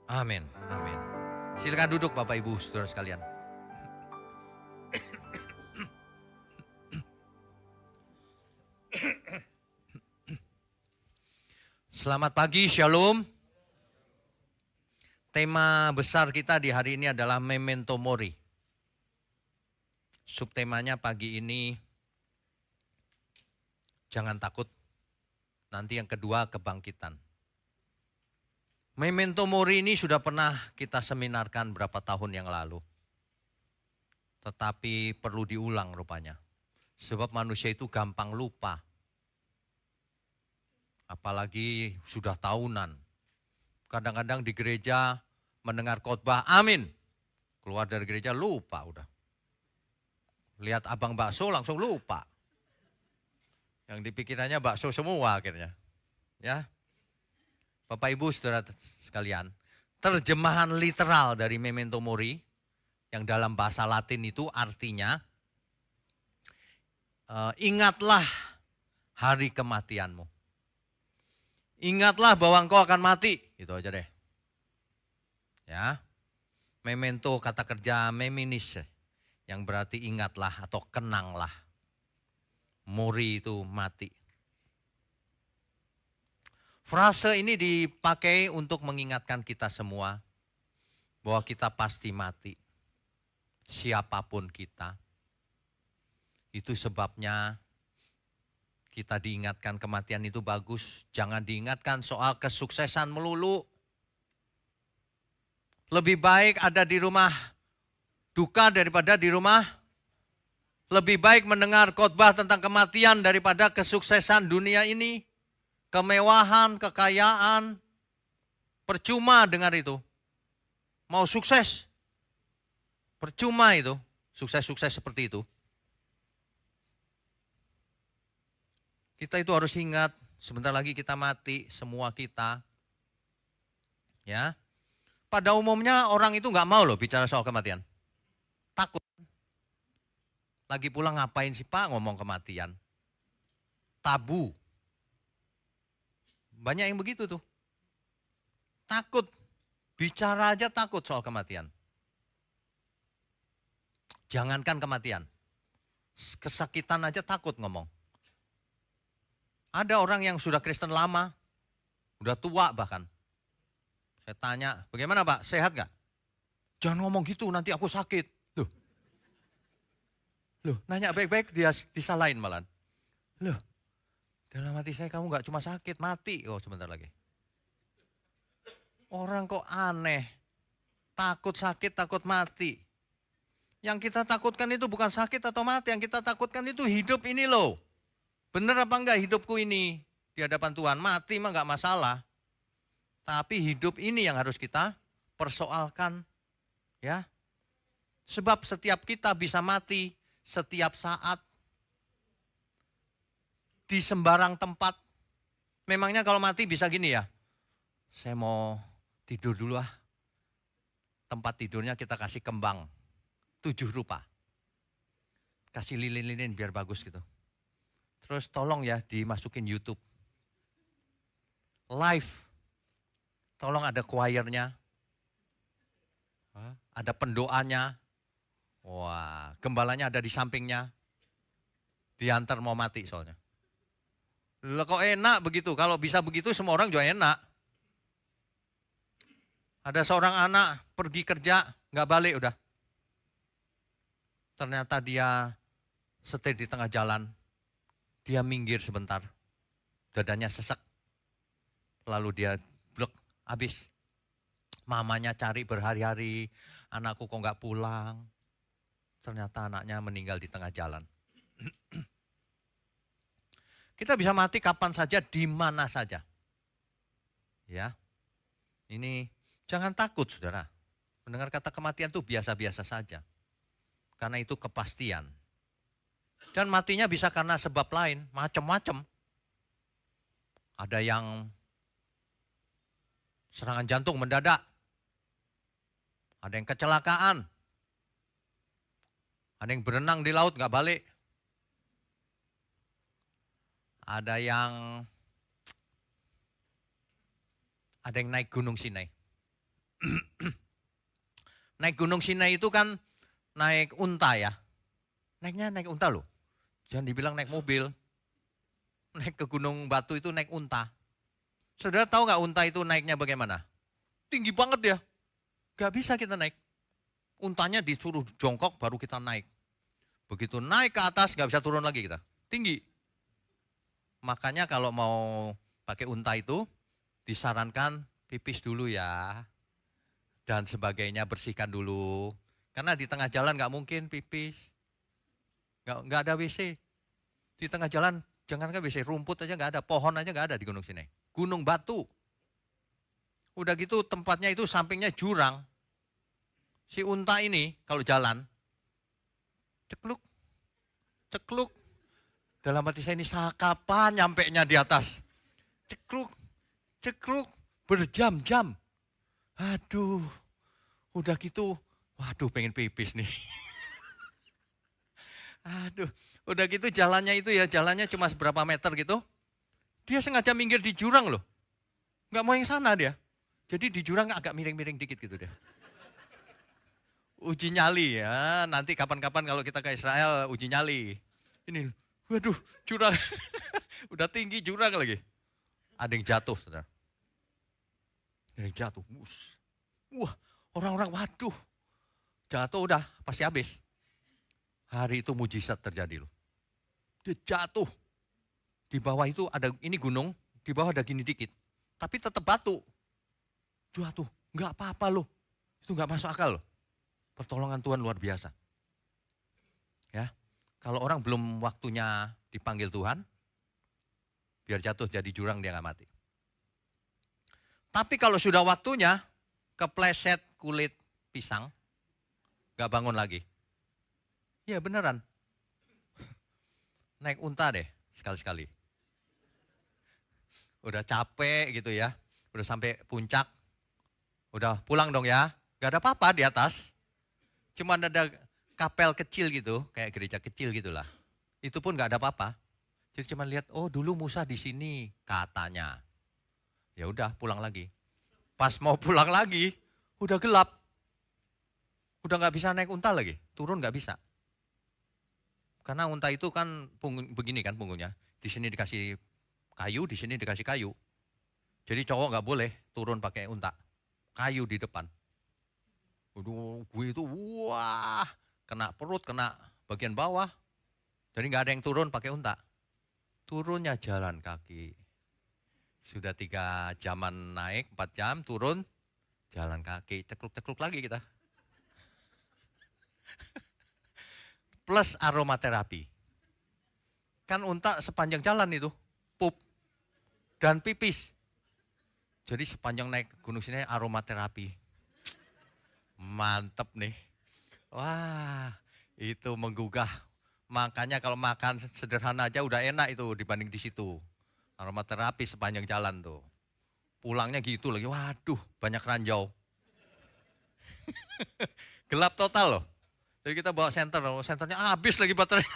Amin, amin. Silakan duduk Bapak Ibu Saudara sekalian. Selamat pagi, Shalom. Tema besar kita di hari ini adalah Memento Mori. Subtemanya pagi ini, jangan takut. Nanti yang kedua, kebangkitan. Memento Mori ini sudah pernah kita seminarkan berapa tahun yang lalu. Tetapi perlu diulang rupanya. Sebab manusia itu gampang lupa. Apalagi sudah tahunan. Kadang-kadang di gereja mendengar khotbah, amin. Keluar dari gereja lupa udah. Lihat abang bakso langsung lupa. Yang dipikirannya bakso semua akhirnya. Ya, Bapak Ibu Saudara sekalian, terjemahan literal dari Memento Mori yang dalam bahasa Latin itu artinya ingatlah hari kematianmu. Ingatlah bahwa engkau akan mati, itu aja deh. Ya. Memento kata kerja meminis yang berarti ingatlah atau kenanglah. Mori itu mati. Frase ini dipakai untuk mengingatkan kita semua bahwa kita pasti mati. Siapapun kita. Itu sebabnya kita diingatkan kematian itu bagus. Jangan diingatkan soal kesuksesan melulu. Lebih baik ada di rumah duka daripada di rumah. Lebih baik mendengar khotbah tentang kematian daripada kesuksesan dunia ini. Kemewahan, kekayaan, percuma dengar itu. Mau sukses, percuma itu, sukses-sukses seperti itu. Kita itu harus ingat, sebentar lagi kita mati, semua kita. Ya, pada umumnya orang itu nggak mau loh bicara soal kematian. Takut. Lagi pula ngapain sih Pak ngomong kematian? Tabu. Banyak yang begitu tuh. Takut. Bicara aja takut soal kematian. Jangankan kematian. Kesakitan aja takut ngomong. Ada orang yang sudah Kristen lama. Udah tua bahkan. Saya tanya, bagaimana Pak? Sehat gak? Jangan ngomong gitu, nanti aku sakit. Loh, nanya baik-baik dia disalahin malah. Loh, dalam hati saya kamu gak cuma sakit, mati. Oh sebentar lagi. Orang kok aneh. Takut sakit, takut mati. Yang kita takutkan itu bukan sakit atau mati. Yang kita takutkan itu hidup ini loh. Bener apa enggak hidupku ini di hadapan Tuhan? Mati mah gak masalah. Tapi hidup ini yang harus kita persoalkan. Ya. Sebab setiap kita bisa mati setiap saat. Di sembarang tempat. Memangnya kalau mati bisa gini ya. Saya mau tidur dulu ah. Tempat tidurnya kita kasih kembang. 7 rupa. Kasih lilin-lilin biar bagus gitu. Terus tolong ya dimasukin YouTube. Live. Tolong ada choirnya. Ada pendoanya. Wah, gembalanya ada di sampingnya. Diantar mau mati soalnya. Loh kok enak begitu? Kalau bisa begitu semua orang juga enak. Ada seorang anak pergi kerja, nggak balik udah. Ternyata dia setir di tengah jalan. Dia minggir sebentar. Dadanya sesek. Lalu dia blek, habis. Mamanya cari berhari-hari, anakku kok nggak pulang. Ternyata anaknya meninggal di tengah jalan. Kita bisa mati kapan saja, di mana saja. Ya, ini jangan takut saudara. Mendengar kata kematian itu biasa-biasa saja. Karena itu kepastian. Dan matinya bisa karena sebab lain, macam-macam. Ada yang serangan jantung mendadak. Ada yang kecelakaan. Ada yang berenang di laut nggak balik. Ada yang naik Gunung Sinai. Naik Gunung Sinai itu kan naik unta ya. Naiknya naik unta loh. Jangan dibilang naik mobil. Naik ke Gunung Batu itu naik unta. Saudara tahu nggak unta itu naiknya bagaimana? Tinggi banget ya. Gak bisa kita naik. Untanya disuruh jongkok baru kita naik. Begitu naik ke atas gak bisa turun lagi kita. Tinggi. Makanya kalau mau pakai unta itu disarankan pipis dulu ya. Dan sebagainya bersihkan dulu. Karena di tengah jalan gak mungkin pipis. Gak ada WC. Di tengah jalan jangankan WC, rumput aja gak ada. Pohon aja gak ada di Gunung Sinai. Gunung Batu. Udah gitu tempatnya itu sampingnya jurang. Si unta ini kalau jalan, cekluk, cekluk. Dalam hati saya ini kapan nyampenya di atas. Cekluk, cekluk, berjam-jam. Aduh, udah gitu, waduh pengen pipis nih. Aduh, udah gitu jalannya itu ya, jalannya cuma seberapa meter gitu. Dia sengaja minggir di jurang loh. Nggak mau yang sana dia. Jadi di jurang agak miring-miring dikit gitu deh. Uji nyali ya, nanti kapan-kapan kalau kita ke Israel uji nyali. Ini, waduh jurang, udah tinggi jurang lagi. Ada yang jatuh, saudara. Ada yang jatuh, wah orang-orang waduh. Jatuh udah pasti habis. Hari itu mujizat terjadi loh. Dia jatuh. Di bawah itu ada, ini gunung, di bawah ada gini dikit. Tapi tetap batu. Jatuh, nggak apa-apa loh. Itu nggak masuk akal loh. Pertolongan Tuhan luar biasa. Ya, kalau orang belum waktunya dipanggil Tuhan, biar jatuh jadi jurang dia nggak mati. Tapi kalau sudah waktunya, kepleset kulit pisang, nggak bangun lagi. Ya beneran. Naik unta deh sekali-sekali. Udah capek gitu ya, udah sampai puncak, udah pulang dong ya, gak ada apa-apa di atas. Cuma ada kapel kecil gitu, kayak gereja kecil gitulah. Itu pun gak ada apa-apa. Jadi cuma lihat, oh dulu Musa di sini katanya. Ya udah pulang lagi. Pas mau pulang lagi, udah gelap. Udah gak bisa naik unta lagi, turun gak bisa. Karena unta itu kan begini kan punggungnya. Di sini dikasih kayu, di sini dikasih kayu. Jadi cowok gak boleh turun pakai unta. Kayu di depan. Waduh, gue itu wah, kena perut, kena bagian bawah. Jadi gak ada yang turun pakai unta. Turunnya jalan kaki. Sudah 3 jaman naik, 4 jam turun, jalan kaki, cekluk-cekluk lagi kita. Plus aromaterapi. Kan unta sepanjang jalan itu, pup dan pipis. Jadi sepanjang naik Gunung Sinai aromaterapi. Mantep nih. Wah, itu menggugah. Makanya kalau makan sederhana aja udah enak itu dibanding di situ. Aromaterapi sepanjang jalan tuh. Pulangnya gitu lagi, waduh banyak ranjau. Gelap total loh. Jadi kita bawa senter, senternya habis lagi baterai.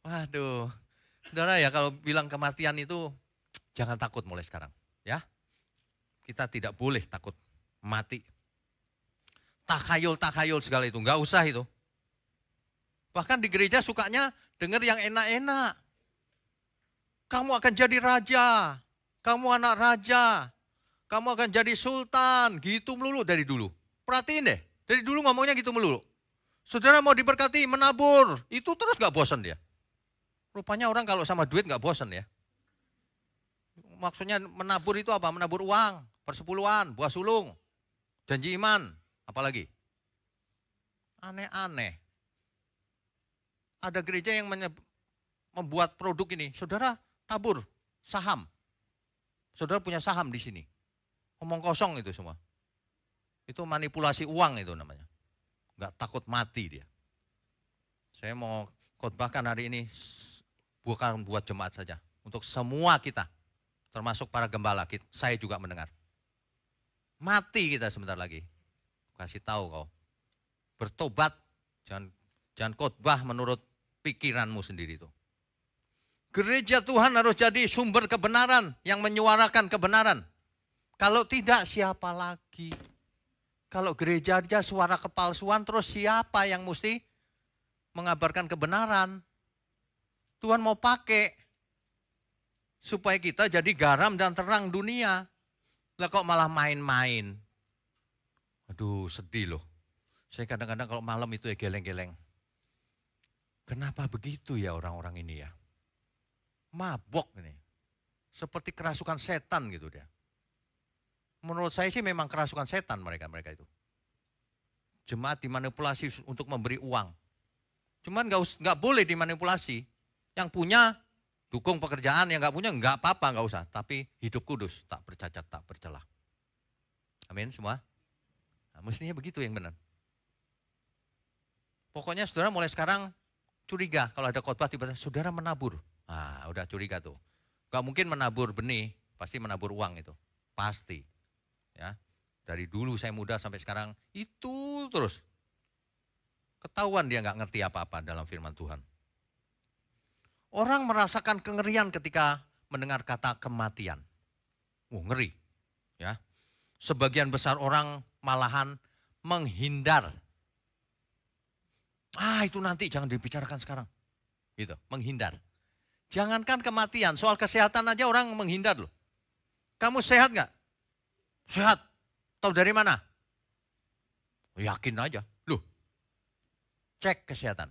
Waduh. Saudara ya kalau bilang kematian itu jangan takut mulai sekarang. Ya, kita tidak boleh takut mati. Takhayul segala itu, nggak usah itu. Bahkan di gereja sukanya dengar yang enak-enak. Kamu akan jadi raja, kamu anak raja, kamu akan jadi sultan, gitu melulu dari dulu. Perhatiin deh, dari dulu ngomongnya gitu melulu. Saudara mau diberkati, menabur, itu terus nggak bosan dia. Rupanya orang kalau sama duit nggak bosan ya. Maksudnya menabur itu apa? Menabur uang, persepuluhan, buah sulung, janji iman, apalagi? Aneh-aneh. Ada gereja yang membuat produk ini, saudara tabur saham. Saudara punya saham di sini. Omong kosong itu semua. Itu manipulasi uang itu namanya. Nggak takut mati dia. Saya mau khotbahkan hari ini bukan buat jemaat saja. Untuk semua kita. Termasuk para gembala, saya juga mendengar. Mati kita sebentar lagi. Kasih tahu kau. Bertobat, jangan khotbah menurut pikiranmu sendiri itu. Gereja Tuhan harus jadi sumber kebenaran yang menyuarakan kebenaran. Kalau tidak siapa lagi? Kalau gereja aja suara kepalsuan, terus siapa yang mesti mengabarkan kebenaran? Tuhan mau pakai supaya kita jadi garam dan terang dunia. Lah kok malah main-main? Aduh, sedih loh. Saya kadang-kadang kalau malam itu ya geleng-geleng. Kenapa begitu ya orang-orang ini ya? Mabok ini. Seperti kerasukan setan gitu dia. Menurut saya sih memang kerasukan setan mereka itu. Jemaat dimanipulasi untuk memberi uang. Cuman nggak boleh dimanipulasi. Yang punya dukung pekerjaan, yang nggak punya nggak apa-apa, nggak usah. Tapi hidup kudus, tak bercacat, tak bercelah. Amin semua. Nah, mestinya begitu yang benar. Pokoknya saudara mulai sekarang curiga kalau ada khotbah tiba-tiba saudara menabur. Nah, udah curiga tuh. Gak mungkin menabur benih, pasti menabur uang itu. Pasti. Ya. Dari dulu saya muda sampai sekarang itu terus. Ketahuan dia nggak ngerti apa-apa dalam firman Tuhan. Orang merasakan kengerian ketika mendengar kata kematian. Ngeri. Ya. Sebagian besar orang malahan menghindar. Itu nanti jangan dibicarakan sekarang. Gitu, menghindar. Jangankan kematian, soal kesehatan aja orang menghindar loh. Kamu sehat nggak? Sehat. Tahu dari mana? Yakin aja. Loh, cek kesehatan.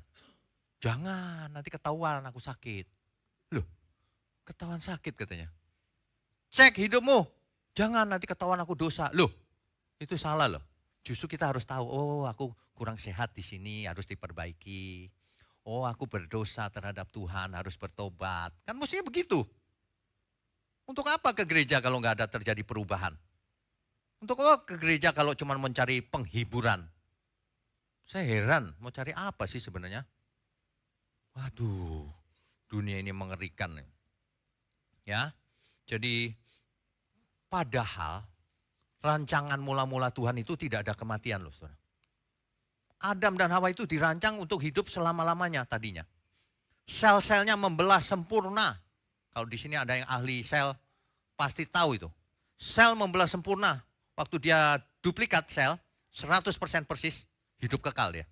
Jangan, nanti ketahuan aku sakit. Loh, ketahuan sakit katanya. Cek hidupmu. Jangan, nanti ketahuan aku dosa. Loh, itu salah loh. Justru kita harus tahu, oh aku kurang sehat di sini, harus diperbaiki. Oh aku berdosa terhadap Tuhan, harus bertobat. Kan mestinya begitu. Untuk apa ke gereja kalau nggak ada terjadi perubahan? Untuk apa ke gereja kalau cuma mencari penghiburan? Saya heran, mau cari apa sih sebenarnya? Waduh, dunia ini mengerikan. Ya, jadi padahal rancangan mula-mula Tuhan itu tidak ada kematian loh saudara. Adam dan Hawa itu dirancang untuk hidup selama-lamanya tadinya. Sel-selnya membelah sempurna. Kalau di sini ada yang ahli sel, pasti tahu itu. Sel membelah sempurna. Waktu dia duplikat sel, 100% persis, hidup kekal dia.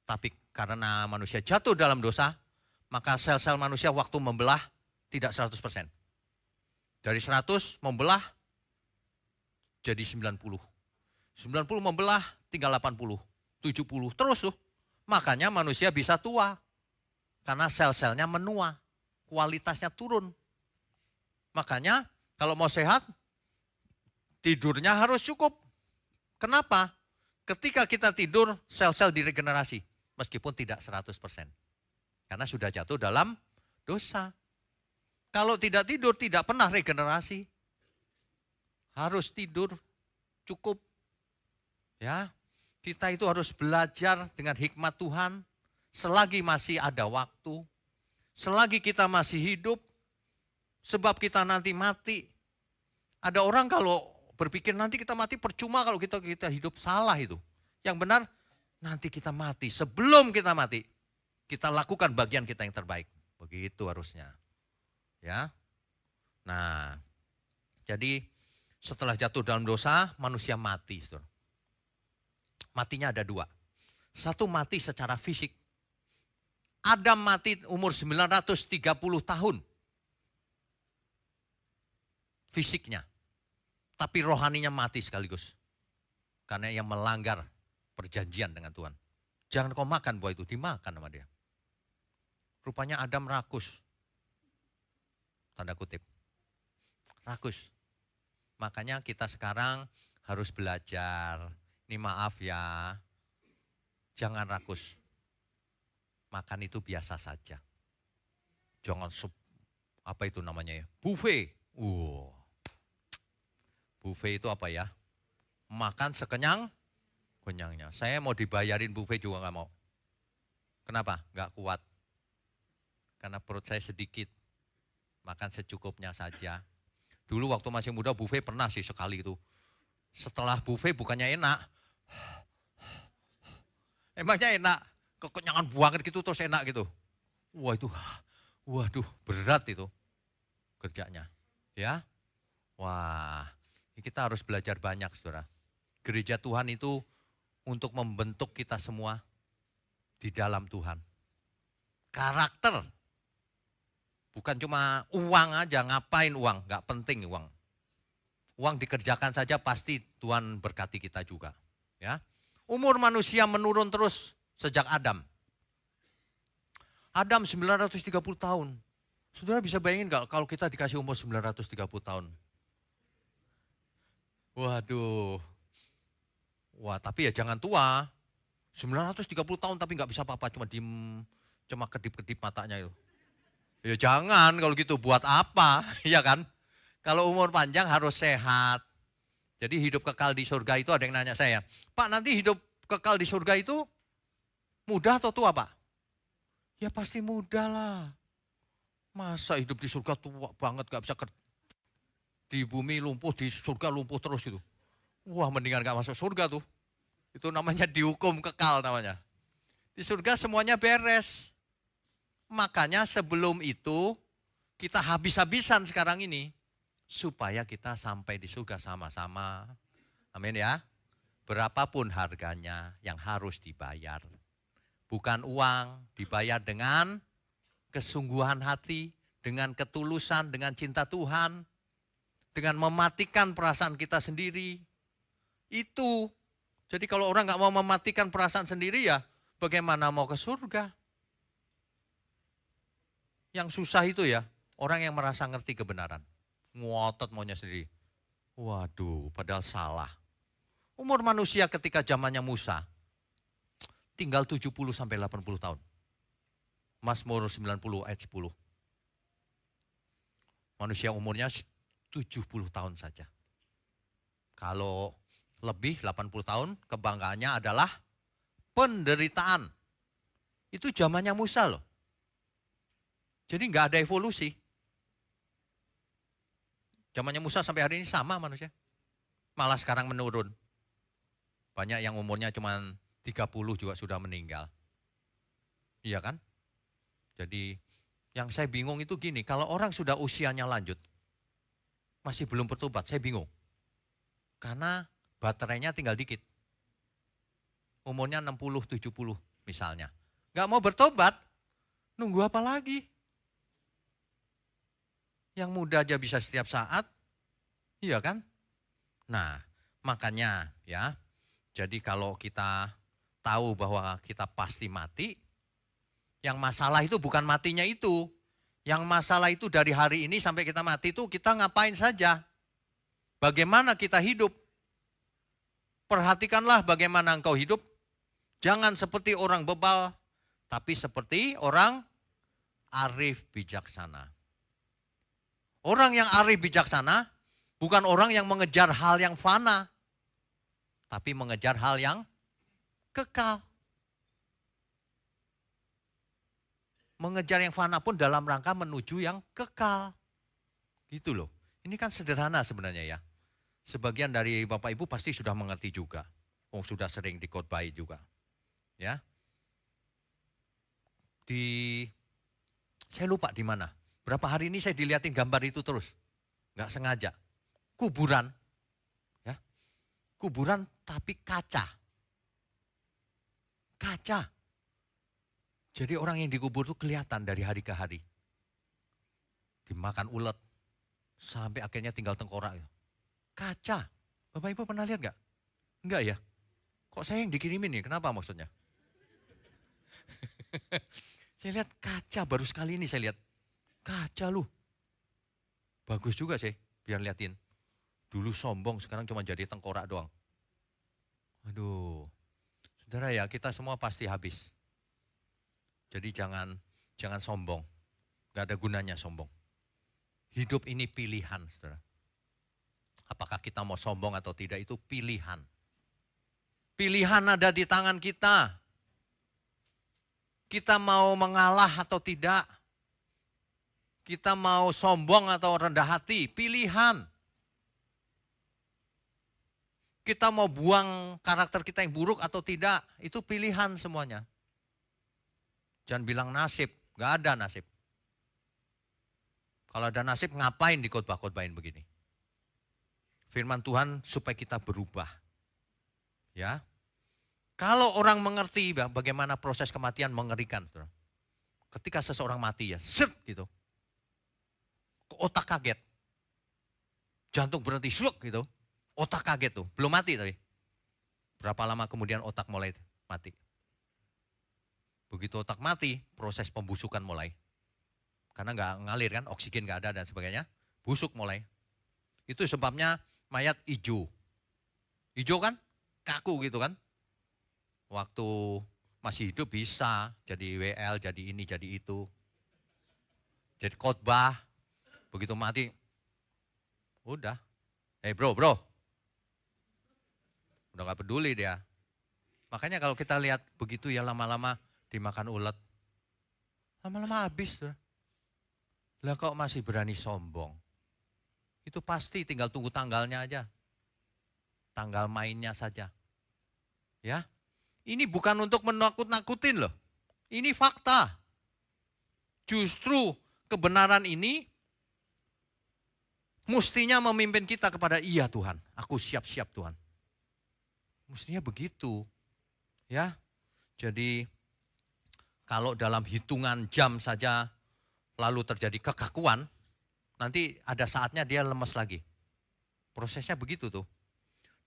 Tapi karena manusia jatuh dalam dosa, maka sel-sel manusia waktu membelah tidak 100%. Dari 100 membelah jadi 90. 90 membelah tinggal 80, 70, terus tuh. Makanya manusia bisa tua. Karena sel-selnya menua, kualitasnya turun. Makanya kalau mau sehat, tidurnya harus cukup. Kenapa? Ketika kita tidur, sel-sel diregenerasi. Meskipun tidak 100%. Karena sudah jatuh dalam dosa. Kalau tidak tidur, tidak pernah regenerasi. Harus tidur cukup. Ya, kita itu harus belajar dengan hikmat Tuhan selagi masih ada waktu, selagi kita masih hidup, sebab kita nanti mati. Ada orang kalau berpikir nanti kita mati percuma kalau kita hidup salah itu. Yang benar nanti kita mati, sebelum kita mati, kita lakukan bagian kita yang terbaik. Begitu harusnya. Ya. Nah, jadi setelah jatuh dalam dosa, manusia mati. Matinya ada dua. Satu mati secara fisik. Adam mati umur 930 tahun. Fisiknya. Tapi rohaninya mati sekaligus. Karena yang melanggar perjanjian dengan Tuhan. Jangan kau makan buah itu, dimakan sama dia. Rupanya Adam rakus. Tanda kutip. Rakus. Makanya kita sekarang harus belajar. Ini maaf ya, jangan rakus. Makan itu biasa saja. Jangan apa itu namanya ya? Buffet. Buffet itu apa ya? Makan sekenyang-kenyangnya. Saya mau dibayarin buffet juga nggak mau. Kenapa? Nggak kuat. Karena perut saya sedikit. Makan secukupnya saja. Dulu waktu masih muda buffet pernah sih sekali itu. Setelah buffet bukannya enak. Emangnya enak. Kekenyangan banget gitu terus enak gitu. Wah itu, waduh berat itu kerjanya. Ya, wah Kita harus belajar banyak, saudara. Gereja Tuhan itu untuk membentuk kita semua di dalam Tuhan. Karakter. Bukan cuma uang aja, ngapain uang, gak penting uang. Uang dikerjakan saja pasti Tuhan berkati kita juga. Ya, umur manusia menurun terus sejak Adam. Adam 930 tahun. Saudara bisa bayangin gak kalau kita dikasih umur 930 tahun? Waduh. Wah, tapi ya jangan tua. 930 tahun tapi gak bisa apa-apa, cuma diem, cuma kedip-kedip matanya itu. Ya jangan kalau gitu, buat apa? Ya kan? Kalau umur panjang harus sehat. Jadi hidup kekal di surga itu ada yang nanya saya, Pak nanti hidup kekal di surga itu muda atau tua Pak? Ya pasti muda lah. Masa hidup di surga tua banget gak bisa kerja. Di bumi lumpuh, di surga lumpuh terus gitu. Wah mendingan gak masuk surga tuh. Itu namanya dihukum kekal namanya. Di surga semuanya beres. Makanya sebelum itu kita habis-habisan sekarang ini. Supaya kita sampai di surga sama-sama. Amin ya. Berapapun harganya yang harus dibayar. Bukan uang, dibayar dengan kesungguhan hati, dengan ketulusan, dengan cinta Tuhan. Dengan mematikan perasaan kita sendiri. Itu. Jadi kalau orang gak mau mematikan perasaan sendiri ya bagaimana mau ke surga. Yang susah itu ya orang yang merasa ngerti kebenaran. Ngotot maunya sendiri. Waduh, padahal salah. Umur manusia ketika zamannya Musa tinggal 70 sampai 80 tahun. Mazmur 90 ayat 10. Manusia umurnya 70 tahun saja. Kalau lebih 80 tahun, kebanggaannya adalah penderitaan. Itu zamannya Musa loh. Jadi nggak ada evolusi. Zamannya Musa sampai hari ini sama manusia. Malah sekarang menurun. Banyak yang umurnya cuma 30 juga sudah meninggal. Iya kan? Jadi yang saya bingung itu gini, kalau orang sudah usianya lanjut, masih belum bertobat, saya bingung. Karena baterainya tinggal dikit. Umurnya 60-70 misalnya. Nggak mau bertobat, nunggu apa lagi? Yang muda aja bisa setiap saat, iya kan? Nah, makanya ya, jadi kalau kita tahu bahwa kita pasti mati, yang masalah itu bukan matinya itu. Yang masalah itu dari hari ini sampai kita mati itu kita ngapain saja. Bagaimana kita hidup. Perhatikanlah bagaimana engkau hidup. Jangan seperti orang bebal, tapi seperti orang arif bijaksana. Orang yang arif bijaksana bukan orang yang mengejar hal yang fana, tapi mengejar hal yang kekal. Mengejar yang fana pun dalam rangka menuju yang kekal. Gitu loh. Ini kan sederhana sebenarnya ya. Sebagian dari Bapak Ibu pasti sudah mengerti juga. Sudah sering dikhotbahi juga. Ya. Saya lupa di mana. Berapa hari ini saya dilihatin gambar itu terus. Nggak sengaja. Kuburan. Ya. Kuburan tapi kaca. Kaca. Jadi orang yang dikubur itu kelihatan dari hari ke hari. Dimakan ulet. Sampai akhirnya tinggal tengkorak. Kaca. Bapak Ibu pernah lihat nggak? Enggak ya? Kok saya yang dikirimin nih? Kenapa maksudnya? Saya lihat kaca, baru sekali ini saya lihat. Kaca lu. Bagus juga sih, biar liatin. Dulu sombong, sekarang cuma jadi tengkorak doang. Aduh. Saudara ya, kita semua pasti habis. Jadi jangan sombong. Gak ada gunanya sombong. Hidup ini pilihan, saudara. Apakah kita mau sombong atau tidak itu pilihan. Pilihan ada di tangan kita. Kita mau mengalah atau tidak. Kita mau sombong atau rendah hati, pilihan. Kita mau buang karakter kita yang buruk atau tidak, itu pilihan semuanya. Jangan bilang nasib, gak ada nasib. Kalau ada nasib ngapain dikhotbah-khotbahin begini? firman Tuhan supaya kita berubah. Ya. Kalau orang mengerti bagaimana proses kematian mengerikan. Ketika seseorang mati ya, set gitu. Otak kaget. Jantung berhenti, sluk gitu. Otak kaget tuh, belum mati tapi. Berapa lama kemudian otak mulai mati. Begitu otak mati, proses pembusukan mulai. Karena nggak ngalir kan, oksigen nggak ada dan sebagainya. Busuk mulai. Itu sebabnya mayat hijau. Hijau kan, kaku gitu kan. Waktu masih hidup bisa jadi WL, jadi ini, jadi itu. Jadi khotbah, begitu mati, udah. Bro, udah gak peduli dia. Makanya kalau kita lihat begitu ya lama-lama dimakan ulet. Lama-lama habis. Lah kok masih berani sombong? Itu pasti tinggal tunggu tanggalnya aja. Tanggal mainnya saja. Ya, ini bukan untuk menakut-nakutin loh. Ini fakta. Justru kebenaran ini mestinya memimpin kita kepada iya Tuhan. Aku siap-siap Tuhan. Mestinya begitu. Ya. Jadi kalau dalam hitungan jam saja lalu terjadi kekakuan, nanti ada saatnya dia lemes lagi. Prosesnya begitu tuh.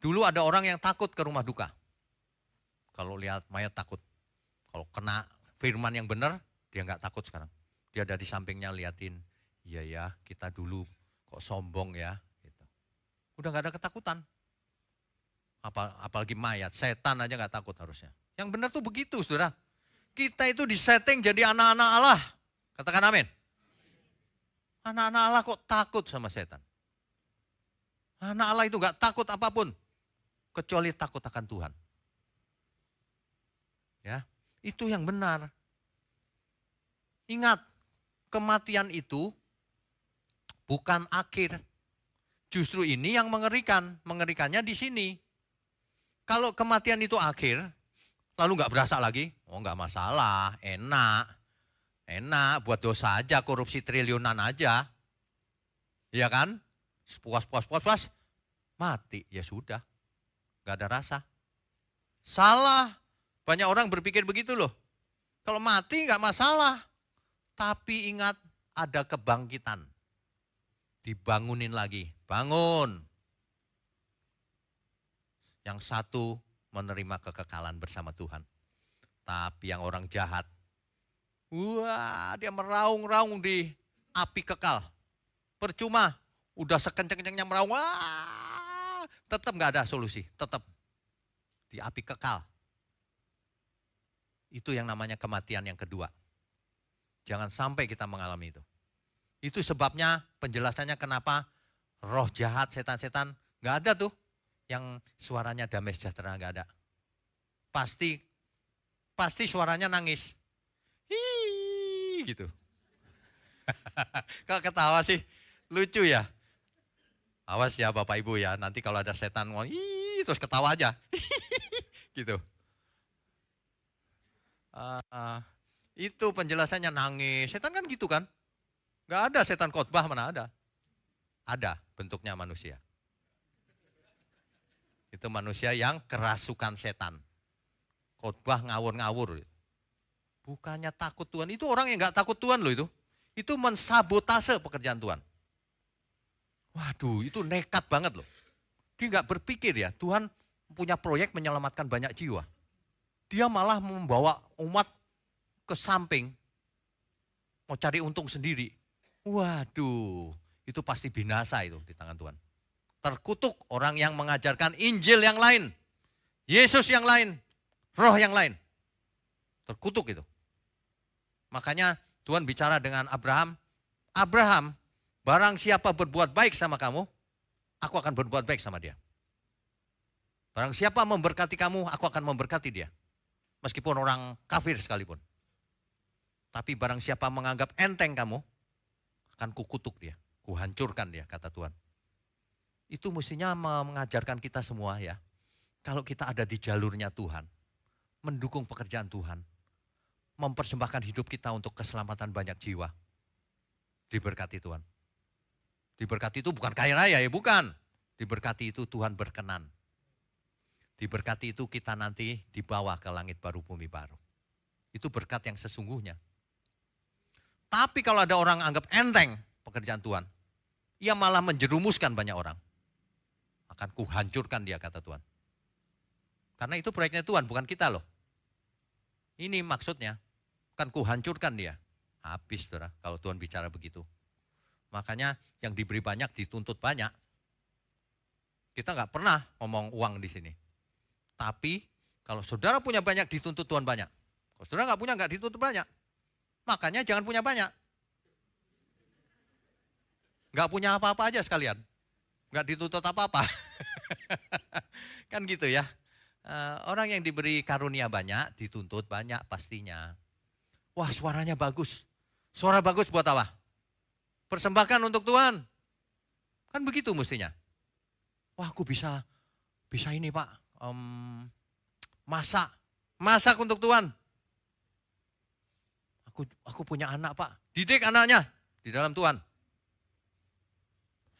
Dulu ada orang yang takut ke rumah duka. Kalau lihat mayat takut. Kalau kena firman yang benar, dia nggak takut sekarang. Dia ada di sampingnya liatin, iya ya kita dulu kok sombong ya. Gitu. Udah nggak ada ketakutan. Apalagi mayat, setan aja nggak takut harusnya. Yang benar tuh begitu saudara. Kita itu disetting jadi anak-anak Allah. Katakan amin. Anak-anak Allah kok takut sama setan. Anak Allah itu nggak takut apapun. Kecuali takut akan Tuhan. Ya, itu yang benar. Ingat, kematian itu bukan akhir. Justru ini yang mengerikan. Mengerikannya di sini. Kalau kematian itu akhir, lalu nggak berasa lagi, oh nggak masalah, enak, buat dosa aja, korupsi triliunan aja, iya kan? Puas, mati, ya sudah, nggak ada rasa. Salah, banyak orang berpikir begitu loh. Kalau mati nggak masalah, tapi ingat ada kebangkitan, dibangunin lagi, bangun. Yang satu menerima kekekalan bersama Tuhan. Tapi yang orang jahat, wah dia meraung-raung di api kekal. Percuma, udah sekenceng-kencengnya meraung, wah tetap gak ada solusi, tetap di api kekal. Itu yang namanya kematian yang kedua. Jangan sampai kita mengalami itu. Itu sebabnya penjelasannya kenapa roh jahat, setan-setan gak ada tuh. Yang suaranya damai sejahtera nggak ada. Pasti suaranya nangis. Hii, gitu. Kalau ketawa sih lucu ya. Awas ya Bapak Ibu ya, nanti kalau ada setan ngomong, terus ketawa aja. Gitu. Itu penjelasannya nangis. Setan kan gitu kan. Nggak ada setan khotbah, mana ada. Ada, bentuknya manusia. Itu manusia yang kerasukan setan. Khotbah ngawur-ngawur. Bukannya takut Tuhan. Itu orang yang gak takut Tuhan loh itu. Itu mensabotase pekerjaan Tuhan. Waduh itu nekat banget loh. Dia gak berpikir ya Tuhan punya proyek menyelamatkan banyak jiwa. Dia malah membawa umat ke samping. Mau cari untung sendiri. Waduh itu pasti binasa itu di tangan Tuhan. Terkutuk orang yang mengajarkan Injil yang lain. Yesus yang lain. Roh yang lain. Terkutuk itu. Makanya Tuhan bicara dengan Abraham. Abraham, barang siapa berbuat baik sama kamu, aku akan berbuat baik sama dia. Barang siapa memberkati kamu, aku akan memberkati dia. Meskipun orang kafir sekalipun. Tapi barang siapa menganggap enteng kamu, akan kukutuk dia. Kuhancurkan dia, kata Tuhan. Itu mestinya mengajarkan kita semua ya. Kalau kita ada di jalurnya Tuhan, mendukung pekerjaan Tuhan, mempersembahkan hidup kita untuk keselamatan banyak jiwa. Diberkati Tuhan. Diberkati itu bukan kaya raya ya, bukan. Diberkati itu Tuhan berkenan. Diberkati itu kita nanti dibawa ke langit baru, bumi baru. Itu berkat yang sesungguhnya. Tapi kalau ada orang anggap enteng pekerjaan Tuhan, ia malah menjerumuskan banyak orang. Akan kuhancurkan dia, kata Tuhan. Karena itu proyeknya Tuhan, bukan kita loh. Ini maksudnya, akan kuhancurkan dia. Habis, saudara, kalau Tuhan bicara begitu. Makanya yang diberi banyak dituntut banyak. Kita nggak pernah ngomong uang di sini. Tapi kalau saudara punya banyak dituntut Tuhan banyak. Kalau saudara nggak dituntut banyak. Makanya jangan punya banyak. Nggak punya apa-apa aja sekalian. Nggak dituntut apa-apa. Kan gitu ya. Orang yang diberi karunia banyak dituntut banyak pastinya. Wah, suaranya bagus. Suara bagus buat apa? Persembahkan untuk Tuhan. Kan begitu mestinya. Wah, aku bisa ini Pak. Masak untuk Tuhan. Aku punya anak Pak. Didik anaknya di dalam Tuhan.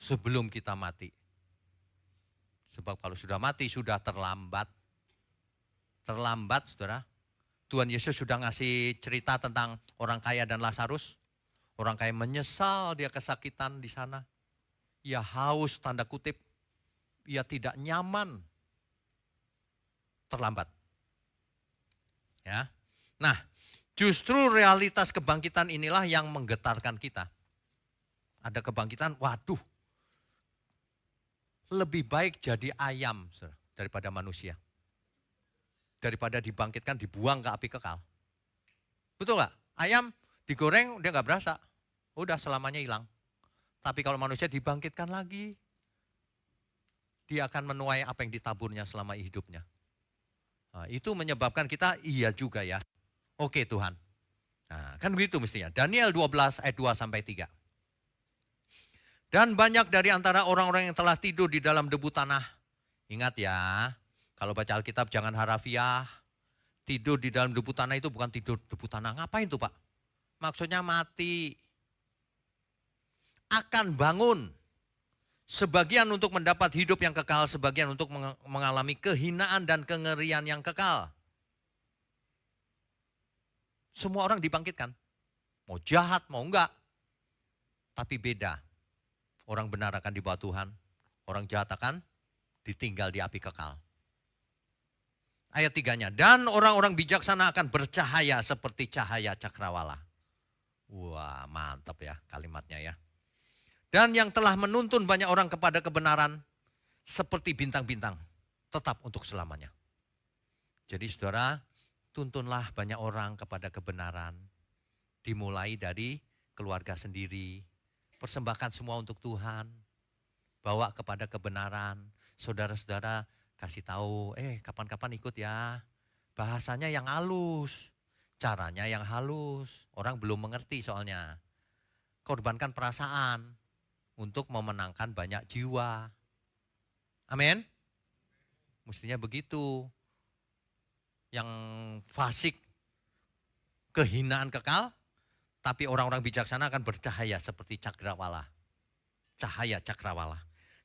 Sebelum kita mati. Sebab kalau sudah mati sudah terlambat. Terlambat, saudara. Tuhan Yesus sudah ngasih cerita tentang orang kaya dan Lazarus. Orang kaya menyesal dia kesakitan di sana. Ia haus, tanda kutip. Ia tidak nyaman. Terlambat. Ya. Nah, justru realitas kebangkitan inilah yang menggetarkan kita. Ada kebangkitan, waduh. Lebih baik jadi ayam daripada manusia. Daripada dibangkitkan, dibuang ke api kekal. Betul nggak? Ayam digoreng, dia nggak berasa. Udah selamanya hilang. Tapi kalau manusia dibangkitkan lagi, dia akan menuai apa yang ditaburnya selama hidupnya. Nah, itu menyebabkan kita, iya juga ya. Oke Tuhan. Nah, kan begitu mestinya. Daniel 12 ayat 2-3. Dan banyak dari antara orang-orang yang telah tidur di dalam debu tanah. Ingat ya, kalau baca Alkitab jangan harafiah. Tidur di dalam debu tanah itu bukan tidur debu tanah. Ngapain tuh Pak? Maksudnya mati. Akan bangun. Sebagian untuk mendapat hidup yang kekal, sebagian untuk mengalami kehinaan dan kengerian yang kekal. Semua orang dibangkitkan. Mau jahat, mau enggak. Tapi beda. Orang benar akan dibawa Tuhan. Orang jahat akan ditinggal di api kekal. Ayat 3-nya. Dan orang-orang bijaksana akan bercahaya seperti cahaya cakrawala. Wah, mantap ya kalimatnya ya. Dan yang telah menuntun banyak orang kepada kebenaran seperti bintang-bintang, tetap untuk selamanya. Jadi saudara, tuntunlah banyak orang kepada kebenaran. Dimulai dari keluarga sendiri. Persembahkan semua untuk Tuhan. Bawa kepada kebenaran. Saudara-saudara kasih tahu, kapan-kapan ikut ya. Bahasanya yang halus. Caranya yang halus. Orang belum mengerti soalnya. Korbankan perasaan. Untuk memenangkan banyak jiwa. Amin. Mestinya begitu. Yang fasik, kehinaan kekal, tapi orang-orang bijaksana akan bercahaya seperti cakrawala. Cahaya cakrawala.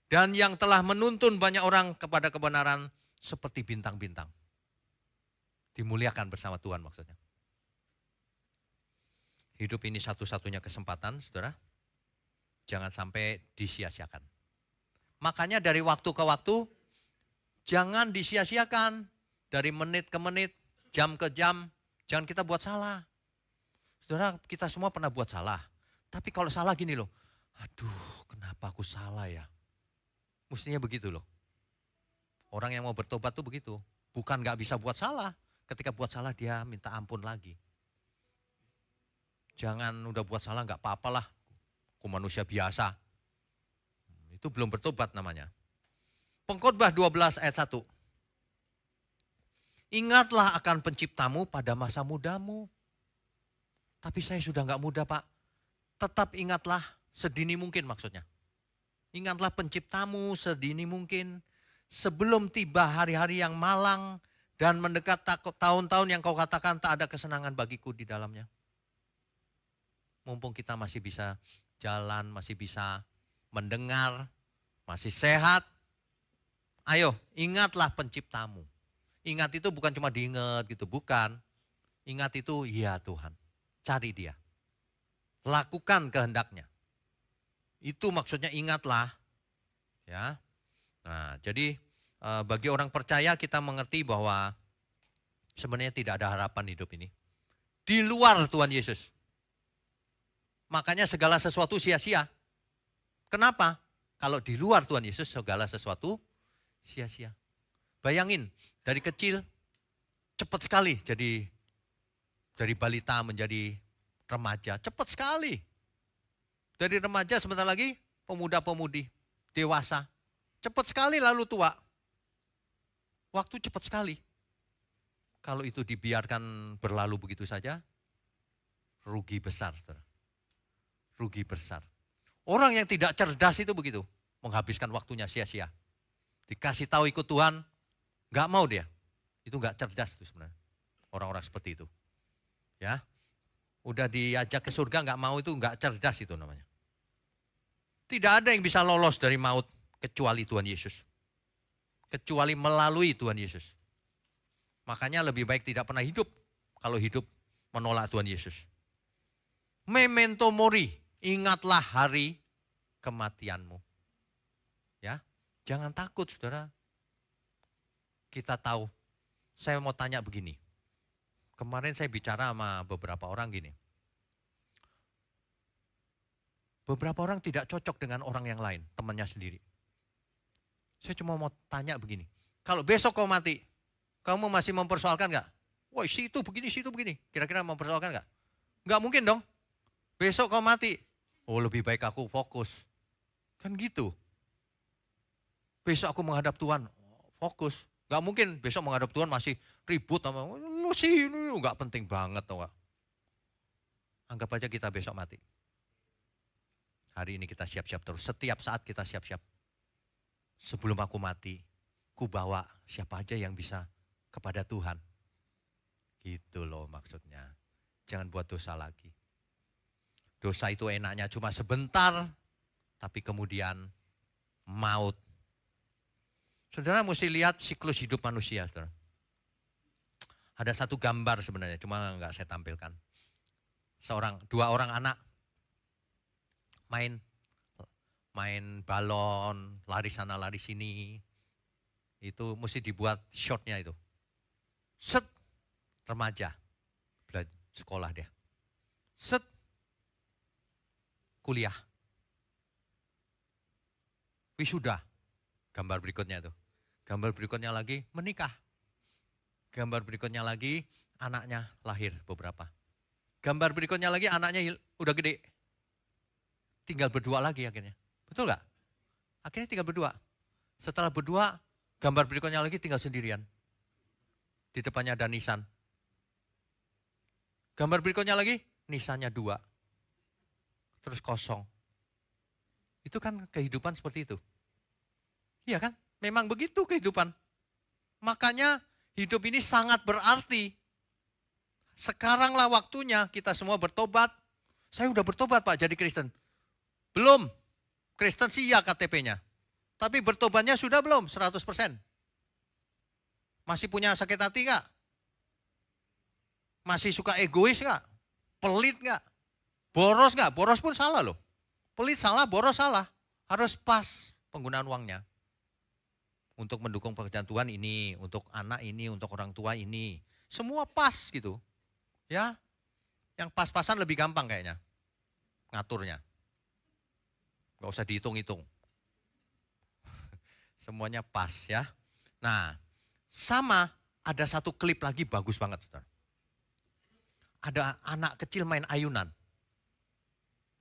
Dan yang telah menuntun banyak orang kepada kebenaran seperti bintang-bintang. Dimuliakan bersama Tuhan maksudnya. Hidup ini satu-satunya kesempatan, saudara. Jangan sampai disia-siakan. Makanya dari waktu ke waktu, jangan disia-siakan. Dari menit ke menit, jam ke jam, jangan kita buat salah. Saudara, kita semua pernah buat salah. Tapi kalau salah gini loh, aduh kenapa aku salah ya? Mestinya begitu loh. Orang yang mau bertobat tuh begitu. Bukan gak bisa buat salah. Ketika buat salah dia minta ampun lagi. Jangan udah buat salah gak apa-apalah. Aku manusia biasa. Itu belum bertobat namanya. Pengkhotbah 12 ayat 1. Ingatlah akan penciptamu pada masa mudamu. Tapi saya sudah gak muda Pak. Tetap ingatlah sedini mungkin maksudnya. Ingatlah penciptamu sedini mungkin. Sebelum tiba hari-hari yang malang dan mendekat tahun-tahun yang kau katakan tak ada kesenangan bagiku di dalamnya. Mumpung kita masih bisa jalan, masih bisa mendengar, masih sehat, Ayo, ingatlah penciptamu. Ingat itu bukan cuma diingat gitu, bukan. Ingat itu, ya Tuhan, cari dia. Lakukan kehendaknya. Itu maksudnya ingatlah. Ya. Nah, jadi bagi orang percaya kita mengerti bahwa sebenarnya tidak ada harapan hidup ini. Di luar Tuhan Yesus. Makanya segala sesuatu sia-sia. Kenapa? Kalau di luar Tuhan Yesus segala sesuatu sia-sia. Bayangin, dari kecil cepat sekali jadi dari balita menjadi remaja, cepat sekali. Dari remaja sebentar lagi pemuda-pemudi, dewasa. Cepat sekali lalu tua. Waktu cepat sekali. Kalau itu dibiarkan berlalu begitu saja, rugi besar. Saudara. Rugi besar. Orang yang tidak cerdas itu begitu, menghabiskan waktunya sia-sia. Dikasih tahu ikut Tuhan, nggak mau dia. Itu nggak cerdas itu sebenarnya. Orang-orang seperti itu. Ya, udah diajak ke surga nggak mau itu nggak cerdas itu namanya. Tidak ada yang bisa lolos dari maut kecuali Tuhan Yesus. Kecuali melalui Tuhan Yesus. Makanya lebih baik tidak pernah hidup kalau hidup menolak Tuhan Yesus. Memento mori, ingatlah hari kematianmu. Ya, jangan takut saudara. Kita tahu, saya mau tanya begini. Kemarin saya bicara sama beberapa orang gini. Beberapa orang tidak cocok dengan orang yang lain, temannya sendiri. Saya cuma mau tanya begini. Kalau besok kau mati, kamu masih mempersoalkan nggak? Wah si itu begini. Kira-kira mempersoalkan nggak? Nggak mungkin dong. Besok kau mati. Oh lebih baik aku fokus. Kan gitu. Besok aku menghadap Tuhan, fokus. Nggak mungkin besok menghadap Tuhan masih ribut sama lu sih ini nggak penting banget tau gak? Anggap aja kita besok mati. Hari ini kita siap-siap terus. Setiap saat kita siap-siap. Sebelum aku mati, ku bawa siapa aja yang bisa kepada Tuhan. Gitu loh maksudnya. Jangan buat dosa lagi. Dosa itu enaknya cuma sebentar, tapi kemudian maut. Saudara mesti lihat siklus hidup manusia. Saudara. Ada satu gambar sebenarnya, cuma nggak saya tampilkan. Dua orang anak main balon, lari sana lari sini. Itu mesti dibuat shotnya itu. Set, remaja, sekolah dia. Set, kuliah. Wisuda, gambar berikutnya itu. Gambar berikutnya lagi menikah. Gambar berikutnya lagi anaknya lahir beberapa. Gambar berikutnya lagi anaknya udah gede. Tinggal berdua lagi akhirnya. Betul gak? Akhirnya tinggal berdua. Setelah berdua, gambar berikutnya lagi tinggal sendirian. Di depannya ada nisan. Gambar berikutnya lagi, nisannya 2. Terus kosong. Itu kan kehidupan seperti itu. Iya kan? Memang begitu kehidupan. Makanya hidup ini sangat berarti. Sekaranglah waktunya kita semua bertobat. Saya udah bertobat Pak jadi Kristen. Belum. Kristen sih ya KTP-nya. Tapi bertobatnya sudah belum 100%. Masih punya sakit hati gak? Masih suka egois gak? Pelit gak? Boros gak? Boros pun salah loh. Pelit salah, boros salah. Harus pas penggunaan uangnya. Untuk mendukung pekerjaan Tuhan ini, untuk anak ini, untuk orang tua ini. Semua pas gitu. Ya, yang pas-pasan lebih gampang kayaknya. Ngaturnya. Gak usah dihitung-hitung. Semuanya pas ya. Nah, sama ada satu klip lagi bagus banget. Saudara. Ada anak kecil main ayunan.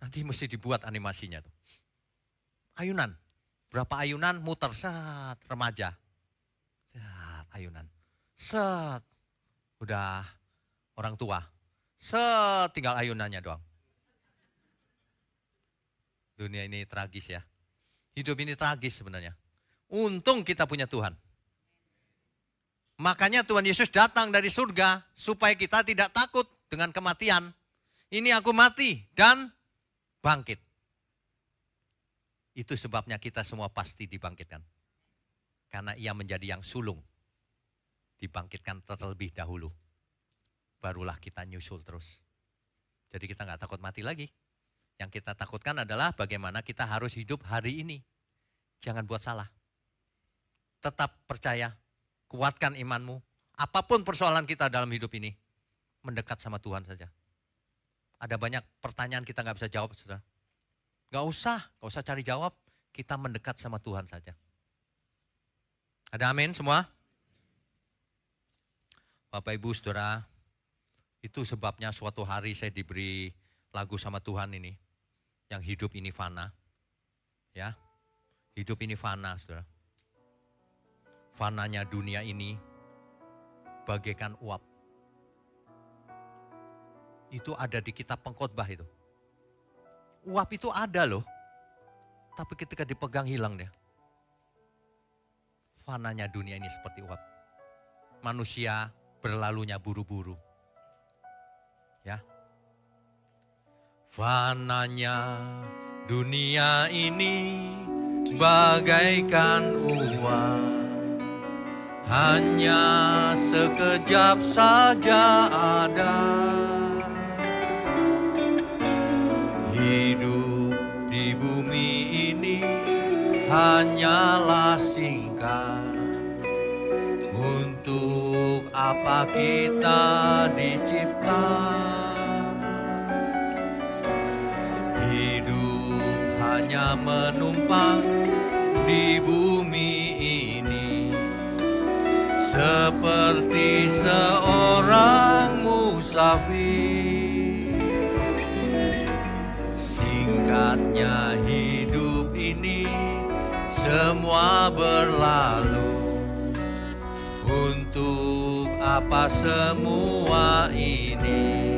Nanti mesti dibuat animasinya tuh. Ayunan. Berapa ayunan muter, set, remaja. Set, ayunan. Set, udah orang tua. Set, tinggal ayunannya doang. Dunia ini tragis ya. Hidup ini tragis sebenarnya. Untung kita punya Tuhan. Makanya Tuhan Yesus datang dari surga supaya kita tidak takut dengan kematian. Ini aku mati dan bangkit. Itu sebabnya kita semua pasti dibangkitkan. Karena ia menjadi yang sulung. Dibangkitkan terlebih dahulu. Barulah kita nyusul terus. Jadi kita nggak takut mati lagi. Yang kita takutkan adalah bagaimana kita harus hidup hari ini. Jangan buat salah. Tetap percaya, kuatkan imanmu. Apapun persoalan kita dalam hidup ini, mendekat sama Tuhan saja. Ada banyak pertanyaan kita nggak bisa jawab, saudara. Nggak usah cari jawab. Kita mendekat sama Tuhan saja. Ada amin semua? Bapak Ibu Saudara, itu sebabnya suatu hari saya diberi lagu sama Tuhan ini. Yang hidup ini fana. Ya, hidup ini fana, Saudara. Fananya dunia ini bagaikan uap. Itu ada di kitab Pengkhotbah itu. Uap itu ada loh. Tapi ketika dipegang hilang dia. Fananya dunia ini seperti uap. Manusia berlalunya buru-buru. Ya. Fananya dunia ini bagaikan uap. Hanya sekejap saja ada. Hidup di bumi ini hanyalah singkat. Untuk apa kita dicipta? Hidup hanya menumpang di bumi ini. Seperti seorang musafir. Singkatnya hidup ini semua berlalu. Untuk apa semua ini?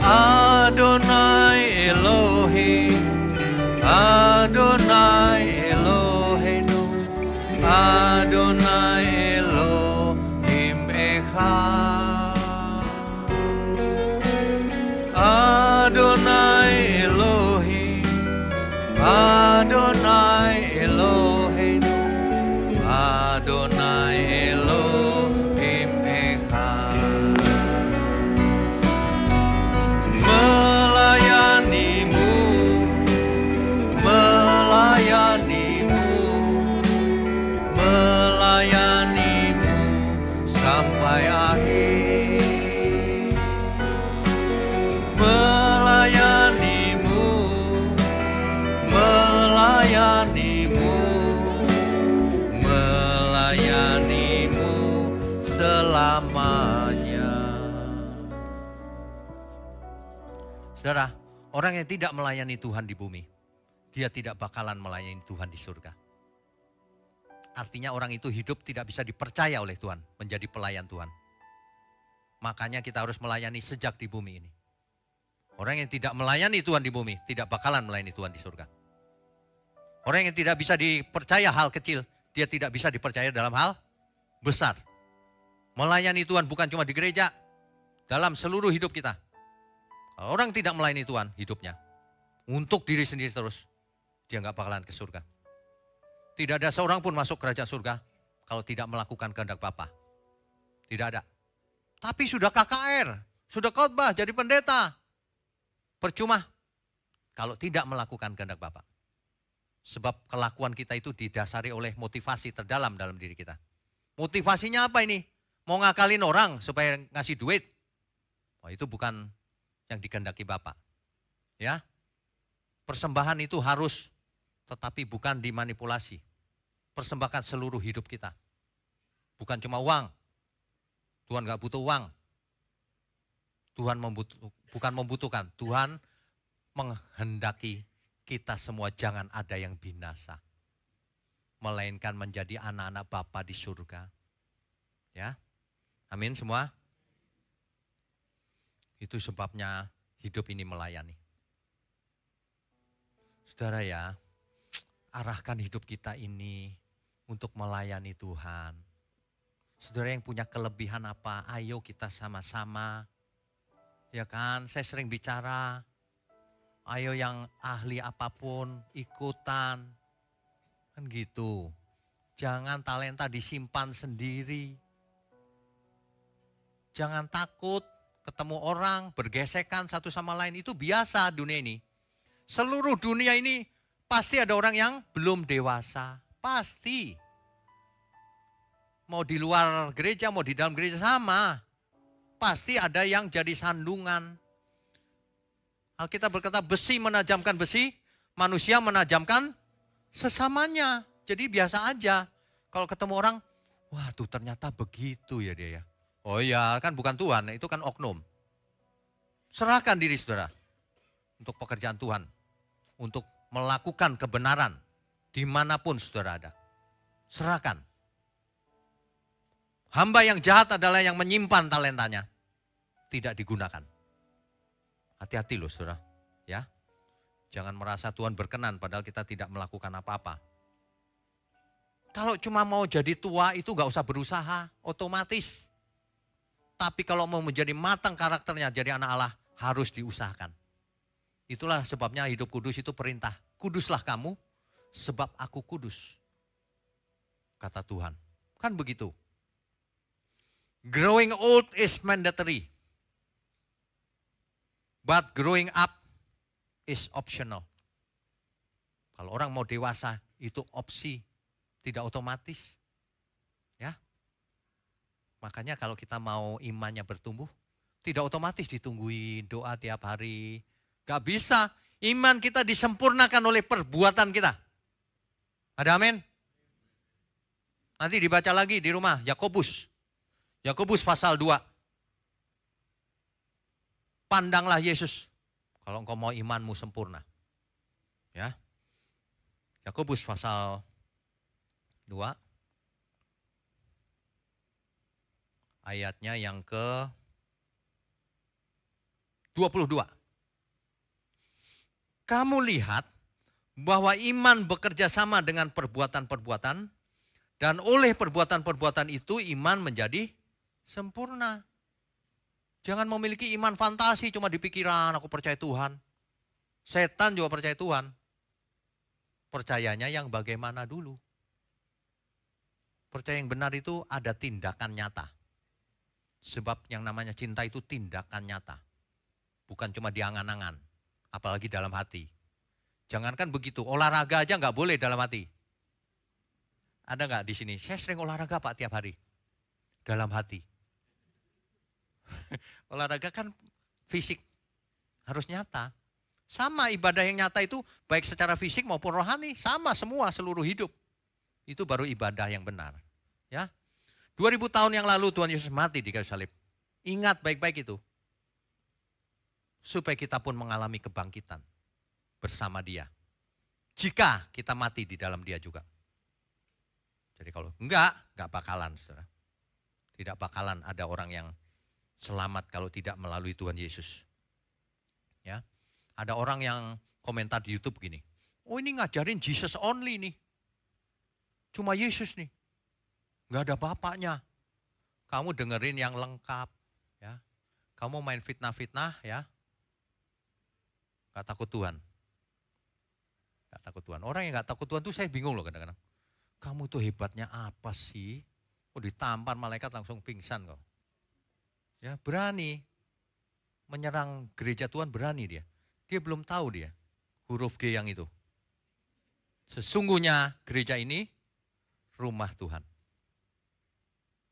Adonai Elohim, Adonai Eloheinu, Adonai Elohim Echad. Adonai Elohim, Adonai Eloheinu, Adonai Elohim Echad. Melayanimu, melayanimu, melayanimu sampai akhir. Melayanimu, melayanimu, melayanimu selamanya. Saudara, orang yang tidak melayani Tuhan di bumi, dia tidak bakalan melayani Tuhan di surga. Artinya orang itu hidup tidak bisa dipercaya oleh Tuhan, menjadi pelayan Tuhan. Makanya kita harus melayani sejak di bumi ini. Orang yang tidak melayani Tuhan di bumi, tidak bakalan melayani Tuhan di surga. Orang yang tidak bisa dipercaya hal kecil, dia tidak bisa dipercaya dalam hal besar. Melayani Tuhan bukan cuma di gereja, dalam seluruh hidup kita. Kalau orang tidak melayani Tuhan hidupnya, untuk diri sendiri terus, dia nggak bakalan ke surga. Tidak ada seorang pun masuk kerajaan surga kalau tidak melakukan kehendak Bapa. Tidak ada. Tapi sudah KKR, sudah khotbah, jadi pendeta. Percuma kalau tidak melakukan kehendak Bapa. Sebab kelakuan kita itu didasari oleh motivasi terdalam dalam diri kita. Motivasinya apa ini? Mau ngakalin orang supaya ngasih duit. Wah, itu bukan yang dikehendaki Bapa. Ya. Persembahan itu harus, tetapi bukan dimanipulasi. Persembahkan seluruh hidup kita. Bukan cuma uang. Tuhan gak butuh uang. Tuhan bukan membutuhkan. Tuhan menghendaki kita semua jangan ada yang binasa. Melainkan menjadi anak-anak Bapa di surga. Ya. Amin semua. Itu sebabnya hidup ini melayani. Saudara ya, arahkan hidup kita ini untuk melayani Tuhan. Saudara yang punya kelebihan apa, ayo kita sama-sama. Ya kan, saya sering bicara, ayo yang ahli apapun ikutan. Kan gitu. Jangan talenta disimpan sendiri. Jangan takut ketemu orang, bergesekan satu sama lain. Itu biasa dunia ini. Seluruh dunia ini pasti ada orang yang belum dewasa. Pasti. Mau di luar gereja, mau di dalam gereja sama. Pasti ada yang jadi sandungan. Alkitab berkata besi menajamkan besi, manusia menajamkan sesamanya. Jadi biasa aja. Kalau ketemu orang, wah tuh ternyata begitu ya dia ya. Oh iya, kan bukan Tuhan, itu kan oknum. Serahkan diri saudara untuk pekerjaan Tuhan. Untuk melakukan kebenaran dimanapun saudara ada. Serahkan. Hamba yang jahat adalah yang menyimpan talentanya. Tidak digunakan. Hati-hati loh saudara. Ya. Jangan merasa Tuhan berkenan padahal kita tidak melakukan apa-apa. Kalau cuma mau jadi tua itu gak usah berusaha, otomatis. Tapi kalau mau menjadi matang karakternya, jadi anak Allah, harus diusahakan. Itulah sebabnya hidup kudus itu perintah. Kuduslah kamu, sebab aku kudus. Kata Tuhan. Kan begitu. Growing old is mandatory. But growing up is optional. Kalau orang mau dewasa, itu opsi. Tidak otomatis. Ya. Makanya kalau kita mau imannya bertumbuh, tidak otomatis ditungguin doa tiap hari. Gak bisa. Iman kita disempurnakan oleh perbuatan kita. Ada amin? Nanti dibaca lagi di rumah, Yakobus. Yakobus pasal 2. Pandanglah Yesus. Kalau engkau mau imanmu sempurna. Ya. Yakobus pasal 2. Ayatnya yang ke 22. Kamu lihat bahwa iman bekerja sama dengan perbuatan-perbuatan dan oleh perbuatan-perbuatan itu iman menjadi sempurna. Jangan memiliki iman fantasi cuma di pikiran aku percaya Tuhan. Setan juga percaya Tuhan. Percayanya yang bagaimana dulu. Percaya yang benar itu ada tindakan nyata. Sebab yang namanya cinta itu tindakan nyata. Bukan cuma di angan-angan. Apalagi dalam hati. Jangankan begitu, olahraga aja nggak boleh dalam hati. Ada nggak di sini? Saya sering olahraga Pak tiap hari. Dalam hati. Olahraga kan fisik. Harus nyata. Sama ibadah yang nyata itu baik secara fisik maupun rohani. Sama semua seluruh hidup. Itu baru ibadah yang benar. Ya, 2000 tahun yang lalu Tuhan Yesus mati di kayu salib. Ingat baik-baik itu. Supaya kita pun mengalami kebangkitan bersama dia. Jika kita mati di dalam dia juga. Jadi kalau enggak bakalan saudara. Tidak bakalan ada orang yang selamat kalau tidak melalui Tuhan Yesus. Ya, ada orang yang komentar di YouTube gini. Oh ini ngajarin Jesus only nih. Cuma Yesus nih. Enggak ada bapaknya. Kamu dengerin yang lengkap. Ya. Kamu main fitnah-fitnah ya. Gak takut Tuhan. Gak takut Tuhan. Orang yang gak takut Tuhan tuh saya bingung loh kadang-kadang. Kamu tuh hebatnya apa sih? Oh ditampar malaikat langsung pingsan kok. Ya berani. Menyerang gereja Tuhan berani dia. Dia belum tahu dia. Huruf G yang itu. Sesungguhnya gereja ini rumah Tuhan.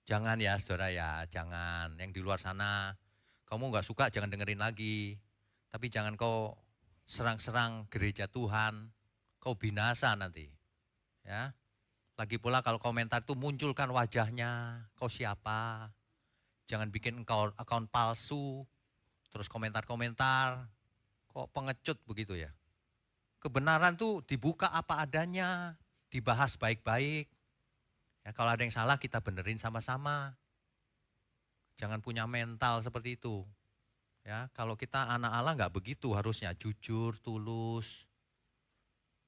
Jangan ya saudara ya, jangan. Yang di luar sana, kamu gak suka jangan dengerin lagi. Tapi jangan kau serang-serang gereja Tuhan. Kau binasa nanti. Ya. Lagi pula kalau komentar itu munculkan wajahnya. Kau siapa? Jangan bikin engkau akun palsu. Terus komentar-komentar. Kok pengecut begitu ya. Kebenaran tuh dibuka apa adanya. Dibahas baik-baik. Ya, kalau ada yang salah kita benerin sama-sama. Jangan punya mental seperti itu. Ya, kalau kita anak Allah nggak begitu harusnya jujur, tulus.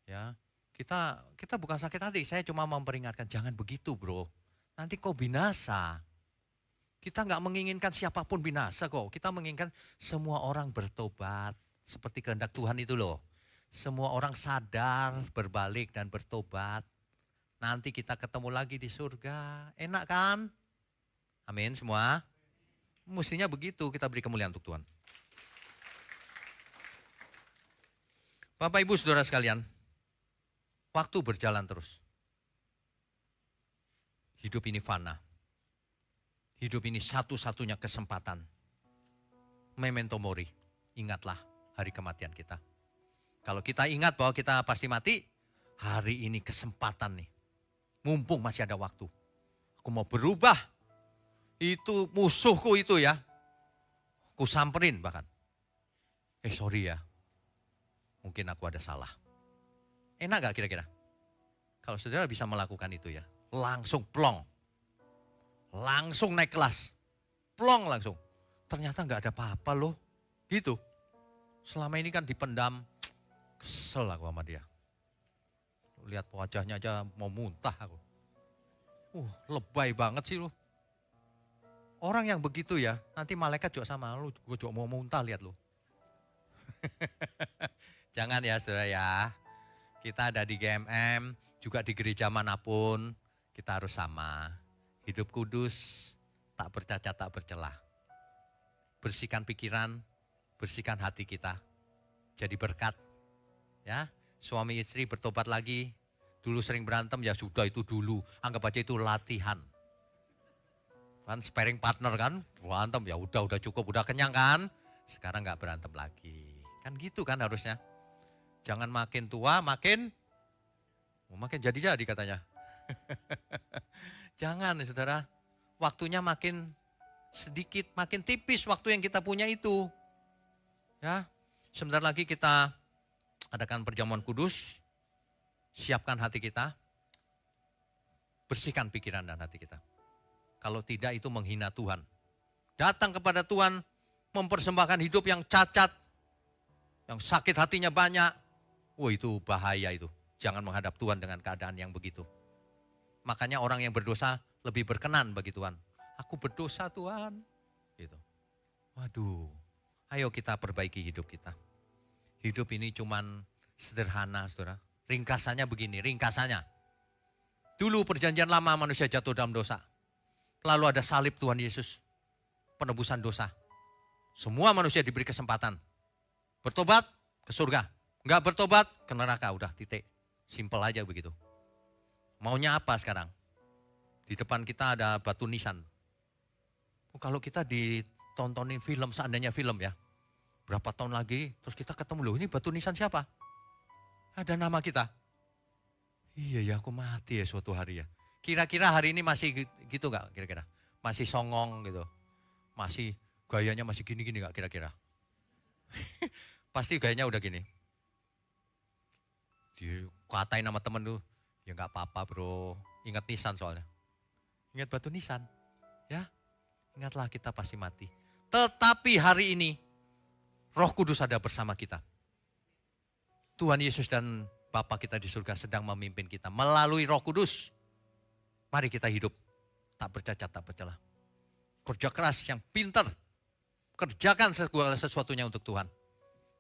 Ya, kita bukan sakit hati. Saya cuma memperingatkan jangan begitu, bro. Nanti kau binasa. Kita nggak menginginkan siapapun binasa kok. Kita menginginkan semua orang bertobat seperti kehendak Tuhan itu loh. Semua orang sadar, berbalik dan bertobat. Nanti kita ketemu lagi di surga. Enak kan? Amin semua. Mestinya begitu, kita beri kemuliaan untuk Tuhan. Bapak Ibu Saudara sekalian, waktu berjalan terus. Hidup ini fana. Hidup ini satu-satunya kesempatan. Memento mori, ingatlah hari kematian kita. Kalau kita ingat bahwa kita pasti mati, hari ini kesempatan nih. Mumpung masih ada waktu. Aku mau berubah. Itu musuhku itu ya. Aku samperin bahkan. Sorry ya. Mungkin aku ada salah. Enak gak kira-kira? Kalau saudara bisa melakukan itu ya. Langsung plong. Langsung naik kelas. Plong langsung. Ternyata gak ada apa-apa loh. Gitu. Selama ini kan dipendam. Kesel aku sama dia. Lihat wajahnya aja mau muntah aku. Lebay banget sih lu. Orang yang begitu ya, nanti malaikat juga sama lu. Gue juga mau muntah lihat lu. Jangan ya saudara ya. Kita ada di GMM, juga di gereja manapun. Kita harus sama. Hidup kudus, tak bercacat, tak bercelah. Bersihkan pikiran, bersihkan hati kita. Jadi berkat. Ya. Suami istri bertobat lagi, dulu sering berantem ya sudah itu dulu, anggap aja itu latihan. Kan sparring partner kan, berantem ya udah cukup, udah kenyang kan, sekarang gak berantem lagi. Kan gitu kan harusnya. Jangan makin tua makin jadi katanya. Jangan saudara, waktunya makin sedikit, makin tipis waktu yang kita punya itu. Ya, sebentar lagi kita adakan perjamuan kudus, siapkan hati kita, bersihkan pikiran dan hati kita. Kalau tidak itu menghina Tuhan. Datang kepada Tuhan, mempersembahkan hidup yang cacat, yang sakit hatinya banyak. Itu bahaya itu. Jangan menghadap Tuhan dengan keadaan yang begitu. Makanya orang yang berdosa lebih berkenan bagi Tuhan. Aku berdosa Tuhan. Gitu. Waduh, ayo kita perbaiki hidup kita. Hidup ini cuman sederhana, saudara. Ringkasannya begini, ringkasannya. Dulu perjanjian lama manusia jatuh dalam dosa. Lalu ada salib Tuhan Yesus. Penebusan dosa. Semua manusia diberi kesempatan. Bertobat ke surga. Enggak bertobat ke neraka, udah titik. Simpel aja begitu. Maunya apa sekarang? Di depan kita ada batu nisan. Kalau kita ditontonin film, seandainya film ya. Berapa tahun lagi, terus kita ketemu, loh ini batu nisan siapa? Ada nama kita. Iya ya, aku mati ya suatu hari ya. Kira-kira hari ini masih gitu gak kira-kira? Masih songong gitu. Masih gayanya masih gini-gini gak kira-kira? Pasti gayanya udah gini. Katain nama temen tuh, ya gak apa-apa bro. Ingat nisan soalnya. Ingat batu nisan. Ya, ingatlah kita pasti mati. Tetapi hari ini, Roh Kudus ada bersama kita. Tuhan Yesus dan Bapa kita di surga sedang memimpin kita melalui Roh Kudus. Mari kita hidup tak bercacat, tak bercelah. Kerja keras yang pintar. Kerjakan segala sesuatunya untuk Tuhan.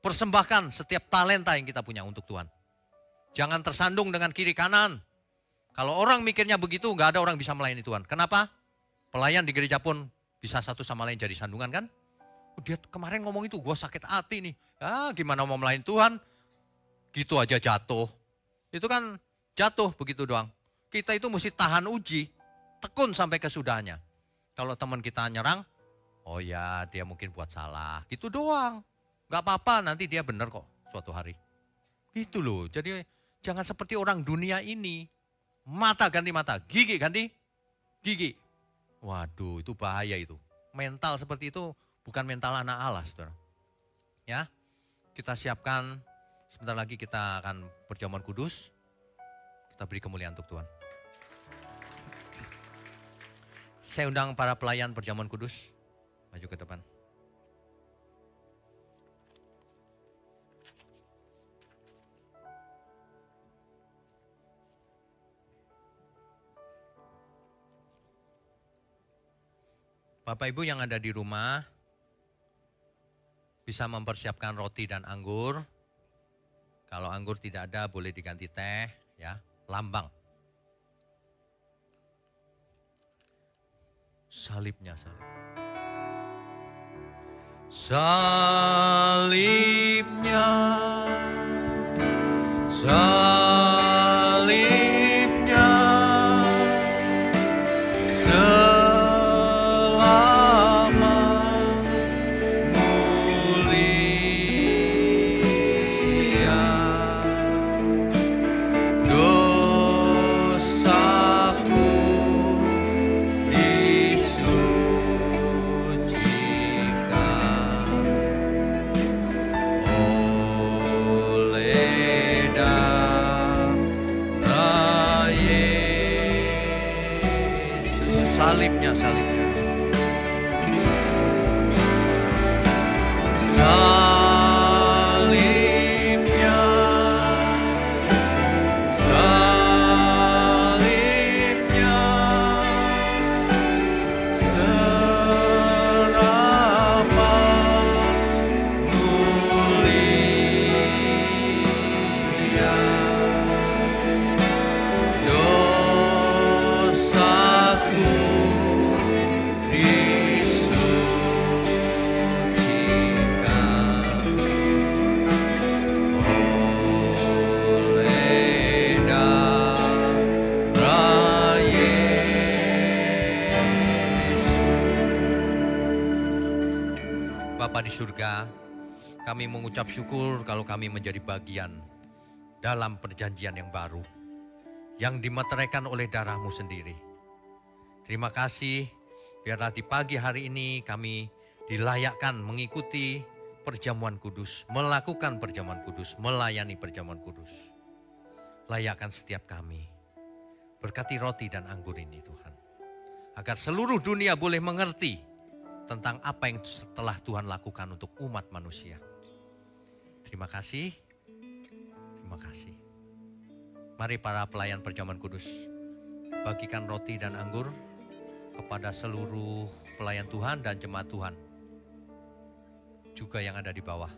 Persembahkan setiap talenta yang kita punya untuk Tuhan. Jangan tersandung dengan kiri kanan. Kalau orang mikirnya begitu, gak ada orang bisa melayani Tuhan. Kenapa? Pelayan di gereja pun bisa satu sama lain jadi sandungan kan? Dia kemarin ngomong itu, gue sakit hati nih. Gimana mau melayani Tuhan? Gitu aja jatuh. Itu kan jatuh begitu doang. Kita itu mesti tahan uji, tekun sampai kesudahannya. Kalau teman kita nyerang, oh ya dia mungkin buat salah. Gitu doang. Gak apa-apa, nanti dia benar kok suatu hari. Gitu loh, jadi jangan seperti orang dunia ini. Mata ganti mata, gigi ganti gigi. Waduh, itu bahaya itu. Mental seperti itu bukan mental anak Allah, saudara. Ya, kita siapkan, sebentar lagi kita akan perjamuan kudus. Kita beri kemuliaan untuk Tuhan. Saya undang para pelayan perjamuan kudus, maju ke depan. Bapak Ibu yang ada di rumah, bisa mempersiapkan roti dan anggur. Kalau anggur tidak ada boleh diganti teh, ya, lambang. Salibnya, salibnya, salibnya, selama mulia, dosaku disucikan oleh darah Yesus. Salibnya, salibnya. Salibnya, salibnya, serapan mulia, dosaku disucikan oleh darah Yesus. Bapa di surga, kami mengucap syukur kalau kami menjadi bagian dalam perjanjian yang baru, yang dimeteraikan oleh darah-Mu sendiri. Terima kasih, biarlah di pagi hari ini kami dilayakkan mengikuti perjamuan kudus, melakukan perjamuan kudus, melayani perjamuan kudus. Layakkan setiap kami, berkati roti dan anggur ini Tuhan, agar seluruh dunia boleh mengerti tentang apa yang telah Tuhan lakukan untuk umat manusia. Terima kasih, terima kasih. Mari para pelayan perjamuan kudus, bagikan roti dan anggur kepada seluruh pelayan Tuhan dan jemaat Tuhan, juga yang ada di bawah.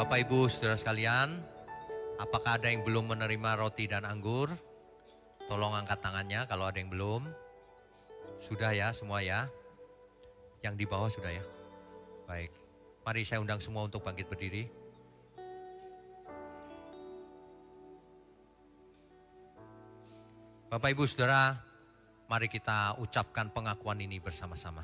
Bapak Ibu Saudara sekalian, apakah ada yang belum menerima roti dan anggur? Tolong angkat tangannya kalau ada yang belum. Sudah ya semua ya? Yang di bawah sudah ya? Baik. Mari saya undang semua untuk bangkit berdiri. Bapak Ibu Saudara, mari kita ucapkan pengakuan ini bersama-sama.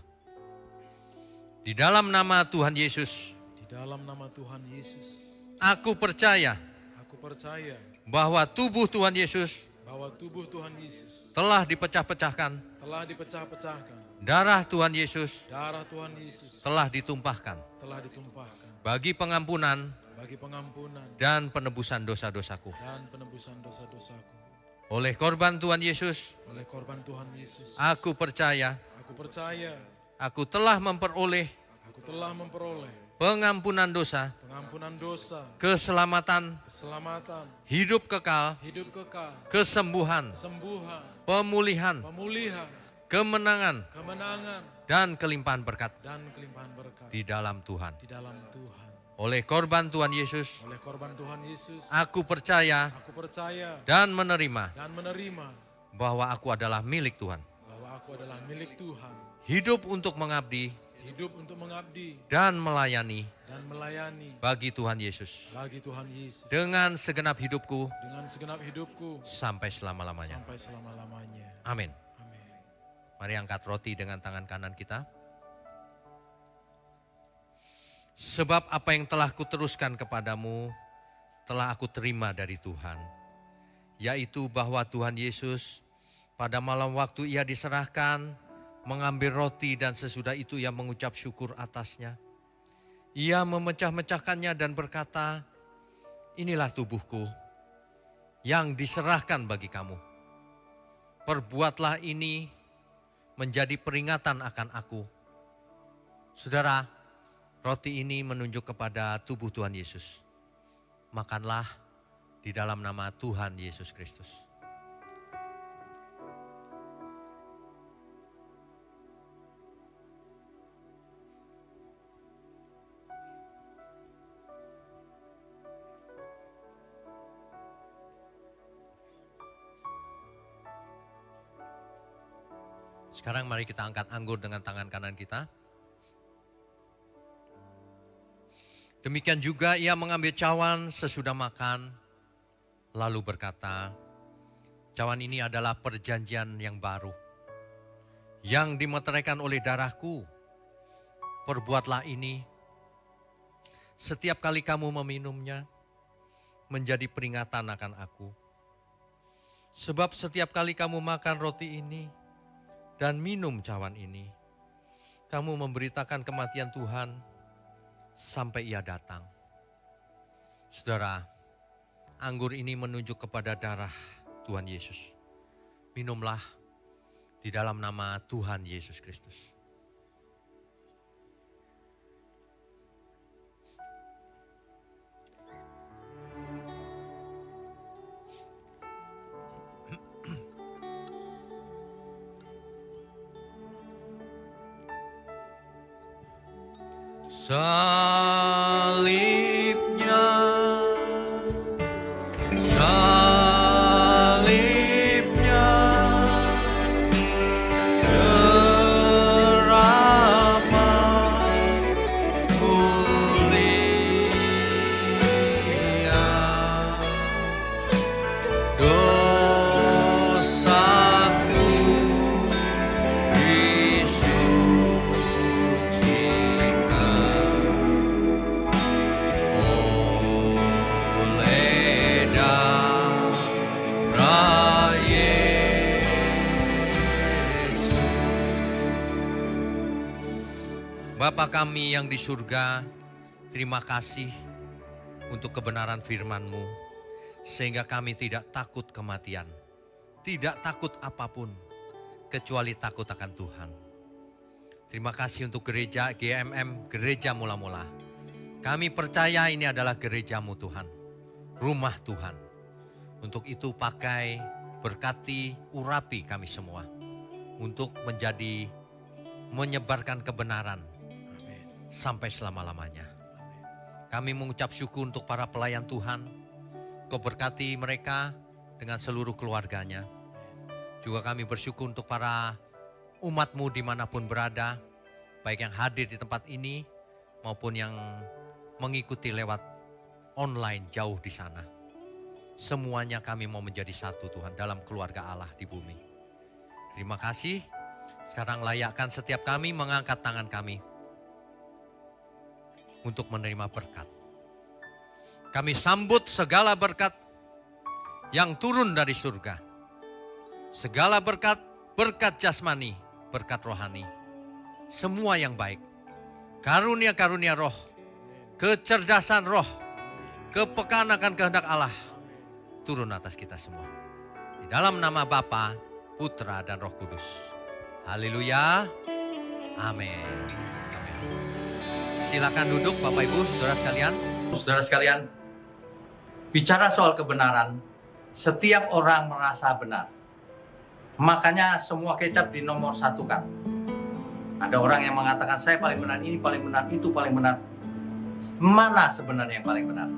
Di dalam nama Tuhan Yesus, Di dalam nama Tuhan Yesus, aku percaya aku percaya bahwa tubuh Tuhan Yesus bahwa tubuh Tuhan Yesus telah dipecah-pecahkan, telah dipecah-pecahkan, darah Tuhan Yesus darah Tuhan Yesus telah ditumpahkan telah ditumpahkan bagi pengampunan bagi pengampunan dan penebusan dosa-dosaku. dan penebusan dosa-dosaku. Oleh korban Tuhan Yesus, Oleh korban Tuhan Yesus, aku percaya aku percaya aku telah memperoleh aku telah memperoleh pengampunan dosa, pengampunan dosa, keselamatan, keselamatan, hidup kekal, hidup kekal, kesembuhan, kesembuhan, pemulihan, pemulihan, kemenangan, kemenangan, dan kelimpahan berkat dan kelimpahan berkat di dalam Tuhan. di dalam Tuhan. Oleh korban Tuhan Yesus, Oleh korban Tuhan Yesus, aku percaya aku percaya dan menerima dan menerima bahwa aku adalah milik Tuhan. bahwa aku adalah milik Tuhan, Hidup untuk mengabdi hidup untuk mengabdi dan melayani dan melayani bagi Tuhan Yesus. bagi Tuhan Yesus Dengan segenap hidupku dengan segenap hidupku sampai selama-lamanya. sampai selama-lamanya. Amin. Amin. Mari angkat roti dengan tangan kanan kita. Sebab apa yang telah kuteruskan kepadamu, telah aku terima dari Tuhan. Yaitu bahwa Tuhan Yesus pada malam waktu ia diserahkan, mengambil roti dan sesudah itu ia mengucap syukur atasnya. Ia memecah-mecahkannya dan berkata, inilah tubuhku yang diserahkan bagi kamu. Perbuatlah ini menjadi peringatan akan aku. Saudara, roti ini menunjuk kepada tubuh Tuhan Yesus. Makanlah di dalam nama Tuhan Yesus Kristus. Sekarang mari kita angkat anggur dengan tangan kanan kita. Demikian juga ia mengambil cawan sesudah makan, lalu berkata, cawan ini adalah perjanjian yang baru, yang dimeteraikan oleh darahku. Perbuatlah ini, setiap kali kamu meminumnya, menjadi peringatan akan aku. Sebab setiap kali kamu makan roti ini, dan minum cawan ini, kamu memberitakan kematian Tuhan, sampai ia datang. Saudara, anggur ini menunjuk kepada darah Tuhan Yesus. Minumlah di dalam nama Tuhan Yesus Kristus. Salibnya, salibnya, keramat mulia, dosaku disucikan oleh darah Yesus. Bapa kami yang di surga, terima kasih untuk kebenaran firman-Mu, sehingga kami tidak takut kematian, tidak takut apapun, kecuali takut akan Tuhan. Terima kasih untuk gereja GMM, gereja mula-mula. Kami percaya ini adalah gereja-Mu Tuhan, rumah Tuhan. Untuk itu pakai, berkati, urapi kami semua, untuk menyebarkan kebenaran Amin. sampai selama-lamanya. Kami mengucap syukur untuk para pelayan Tuhan. Kau berkati mereka dengan seluruh keluarganya. Juga kami bersyukur untuk para umat-Mu dimanapun berada, baik yang hadir di tempat ini maupun yang mengikuti lewat online jauh di sana. Semuanya kami mau menjadi satu Tuhan dalam keluarga Allah di bumi. Terima kasih. Sekarang layakkan setiap kami mengangkat tangan kami untuk menerima berkat. Kami sambut segala berkat yang turun dari surga. Segala berkat, berkat jasmani, berkat rohani. Semua yang baik. Karunia-karunia roh, kecerdasan roh, kepekaan akan kehendak Allah turun atas kita semua. Di dalam nama Bapa, Putra, dan Roh Kudus. Haleluya. Amin. Amin. Silakan duduk Bapak Ibu, saudara sekalian. Saudara sekalian, bicara soal kebenaran, setiap orang merasa benar. Makanya semua kecap di nomor satukan. Ada orang yang mengatakan saya paling benar, ini paling benar, itu paling benar. Mana sebenarnya yang paling benar?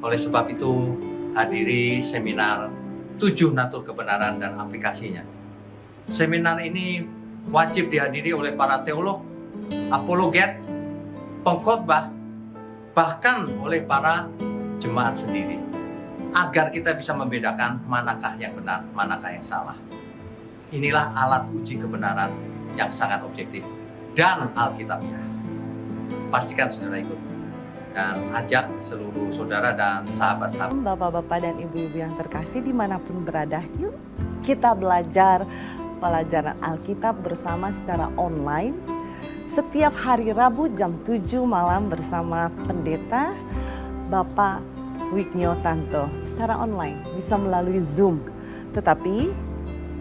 Oleh sebab itu, hadiri seminar 7 natur kebenaran dan aplikasinya. Seminar ini wajib dihadiri oleh para teolog, apologet, pengkhotbah, bahkan oleh para jemaat sendiri. Agar kita bisa membedakan manakah yang benar, manakah yang salah. Inilah alat uji kebenaran yang sangat objektif dan alkitabiah. Pastikan saudara ikut. Dan ajak seluruh saudara dan sahabat-sahabat. Bapak-bapak dan ibu-ibu yang terkasih dimanapun berada, yuk kita belajar pelajaran Alkitab bersama secara online. Setiap hari Rabu jam 7 malam bersama pendeta Bapak Wiknyo Tanto secara online, bisa melalui Zoom. Tetapi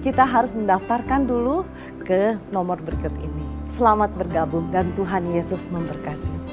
kita harus mendaftarkan dulu ke nomor berikut ini. Selamat bergabung dan Tuhan Yesus memberkati.